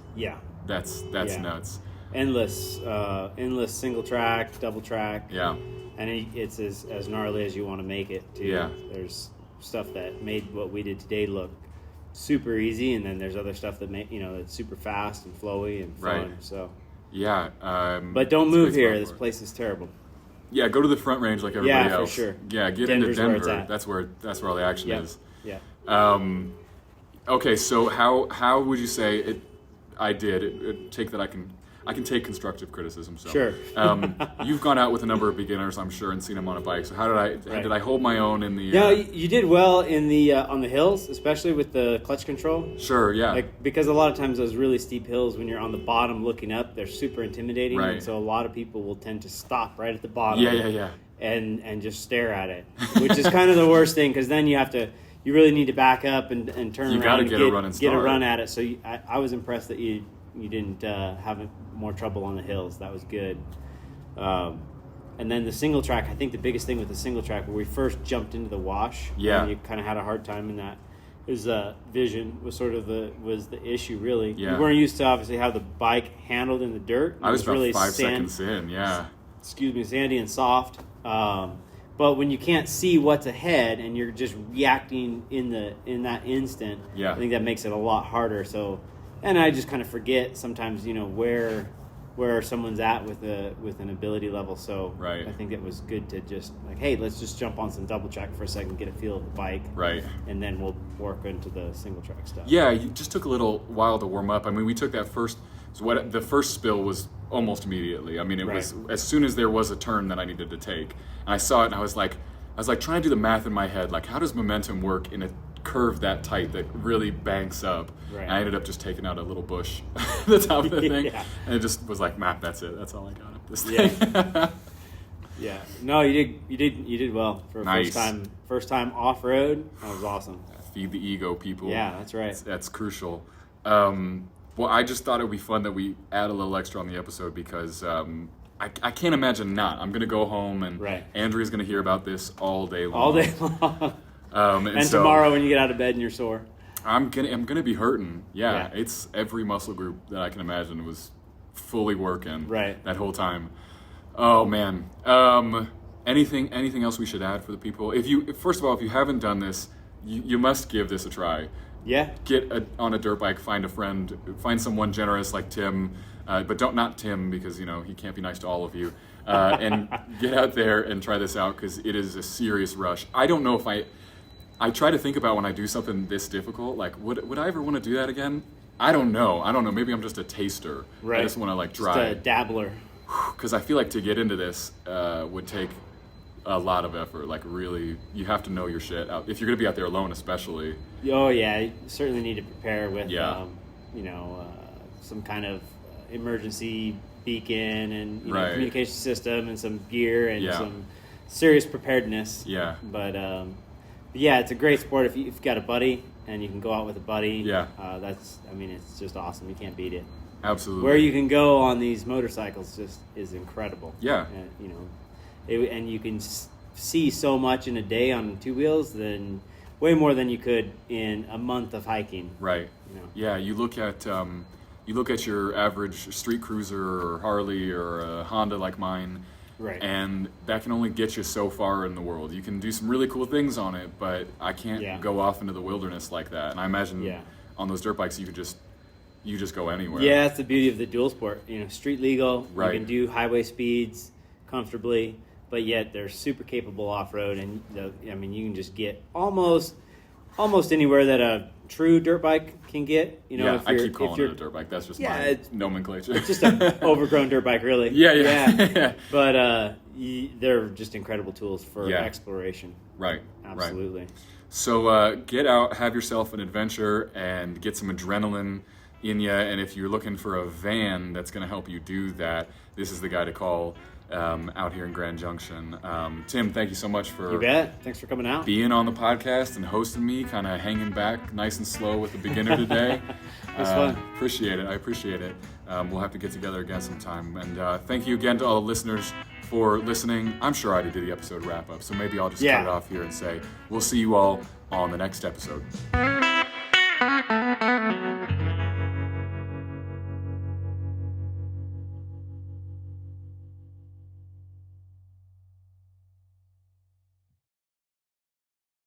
that's nuts. Endless single track, double track. Yeah. And it's as gnarly as you want to make it too. Yeah. There's stuff that made what we did today look super easy, and then there's other stuff that it's super fast and flowy and fun. Right. So but don't move here. This place is terrible. Yeah, go to the Front Range like everybody else. Yeah, for sure. Yeah, get Denver's into where it's Denver. at. That's where all the action is. Yeah. Okay, so how would you say it? Take that I can take constructive criticism. So sure. You've gone out with a number of beginners, I'm sure, and seen them on a bike. So how did I hold my own in the? Yeah, you did well in the on the hills, especially with the clutch control. Sure, yeah. Like, because a lot of times those really steep hills, when you're on the bottom looking up, they're super intimidating, right. And so a lot of people will tend to stop right at the bottom. Yeah. And just stare at it, which is kind of the worst thing, because then you really need to back up and turn around and get a run at it. So I was impressed that you didn't have more trouble on the hills. That was good. And then the single track, I think the biggest thing with the single track, where we first jumped into the wash, and you kind of had a hard time in that, is vision was sort of the issue, really. Yeah. You weren't used to obviously how the bike handled in the dirt. I was about really 5 seconds in, yeah. Sandy and soft. But when you can't see what's ahead and you're just reacting in that instant, I think that makes it a lot harder. So, and I just kind of forget sometimes, where someone's at with an ability level. So I think it was good to just like, hey, let's just jump on some double track for a second, get a feel of the bike, right, and then we'll work into the single track stuff. Yeah, you just took a little while to warm up. I mean, we took that first. So the first spill was almost immediately. I mean, it was as soon as there was a turn that I needed to take, and I saw it, and I was like trying to do the math in my head, like how does momentum work in a curve that tight that really banks up? Right. And I ended up just taking out a little bush at the top of the thing, and it just was like, map, that's it. That's all I got up this thing. Yeah. No, you did well for nice. First time off road. That was awesome. Feed the ego, people. Yeah, that's right. That's crucial. Well, I just thought it would be fun that we add a little extra on the episode because I can't imagine not. I'm going to go home and Andrea's going to hear about this all day long. All day long. And so, tomorrow when you get out of bed and you're sore. I'm gonna be hurting. Yeah, it's every muscle group that I can imagine was fully working that whole time. Oh man. Anything else we should add for the people? First of all, if you haven't done this, you must give this a try. Yeah. Get on a dirt bike, find a friend, find someone generous like Tim, but not Tim because he can't be nice to all of you. And get out there and try this out because it is a serious rush. I don't know if I try to think about when I do something this difficult, like would I ever want to do that again? I don't know. Maybe I'm just a taster. Right. I just want to try. Just a dabbler. Because I feel like to get into this would take a lot of effort. Like really, you have to know your shit out. If you're going to be out there alone, especially. Oh yeah, you certainly need to prepare with some kind of emergency beacon and communication system and some gear and some serious preparedness. Yeah. But it's a great sport if you've got a buddy and you can go out with a buddy. Yeah. It's just awesome. You can't beat it. Absolutely. Where you can go on these motorcycles just is incredible. Yeah. And you can see so much in a day on two wheels than way more than you could in a month of hiking. Right. Yeah. You look at your average street cruiser or Harley or a Honda like mine. Right. And that can only get you so far in the world. You can do some really cool things on it, but I can't go off into the wilderness like that. And I imagine on those dirt bikes you could just you just go anywhere. Yeah, that's the beauty of the dual sport. Street legal. Right. You can do highway speeds comfortably, but yet they're super capable off road, and you can just get almost anywhere that a true dirt bike can get. I keep calling it a dirt bike. That's just my nomenclature. It's just an overgrown dirt bike, really. Yeah. But they're just incredible tools for exploration. Right. Absolutely. Right. So get out, have yourself an adventure, and get some adrenaline in you. And if you're looking for a van that's going to help you do that, this is the guy to call out here in Grand Junction. Tim, thank you so much for You bet. Thanks for coming out. being on the podcast and hosting me, kind of hanging back nice and slow with the beginner today. That's fun. Appreciate it. I appreciate it. We'll have to get together again sometime. And thank you again to all the listeners for listening. I'm sure I already did the episode wrap up, so maybe I'll just cut it off here and say we'll see you all on the next episode.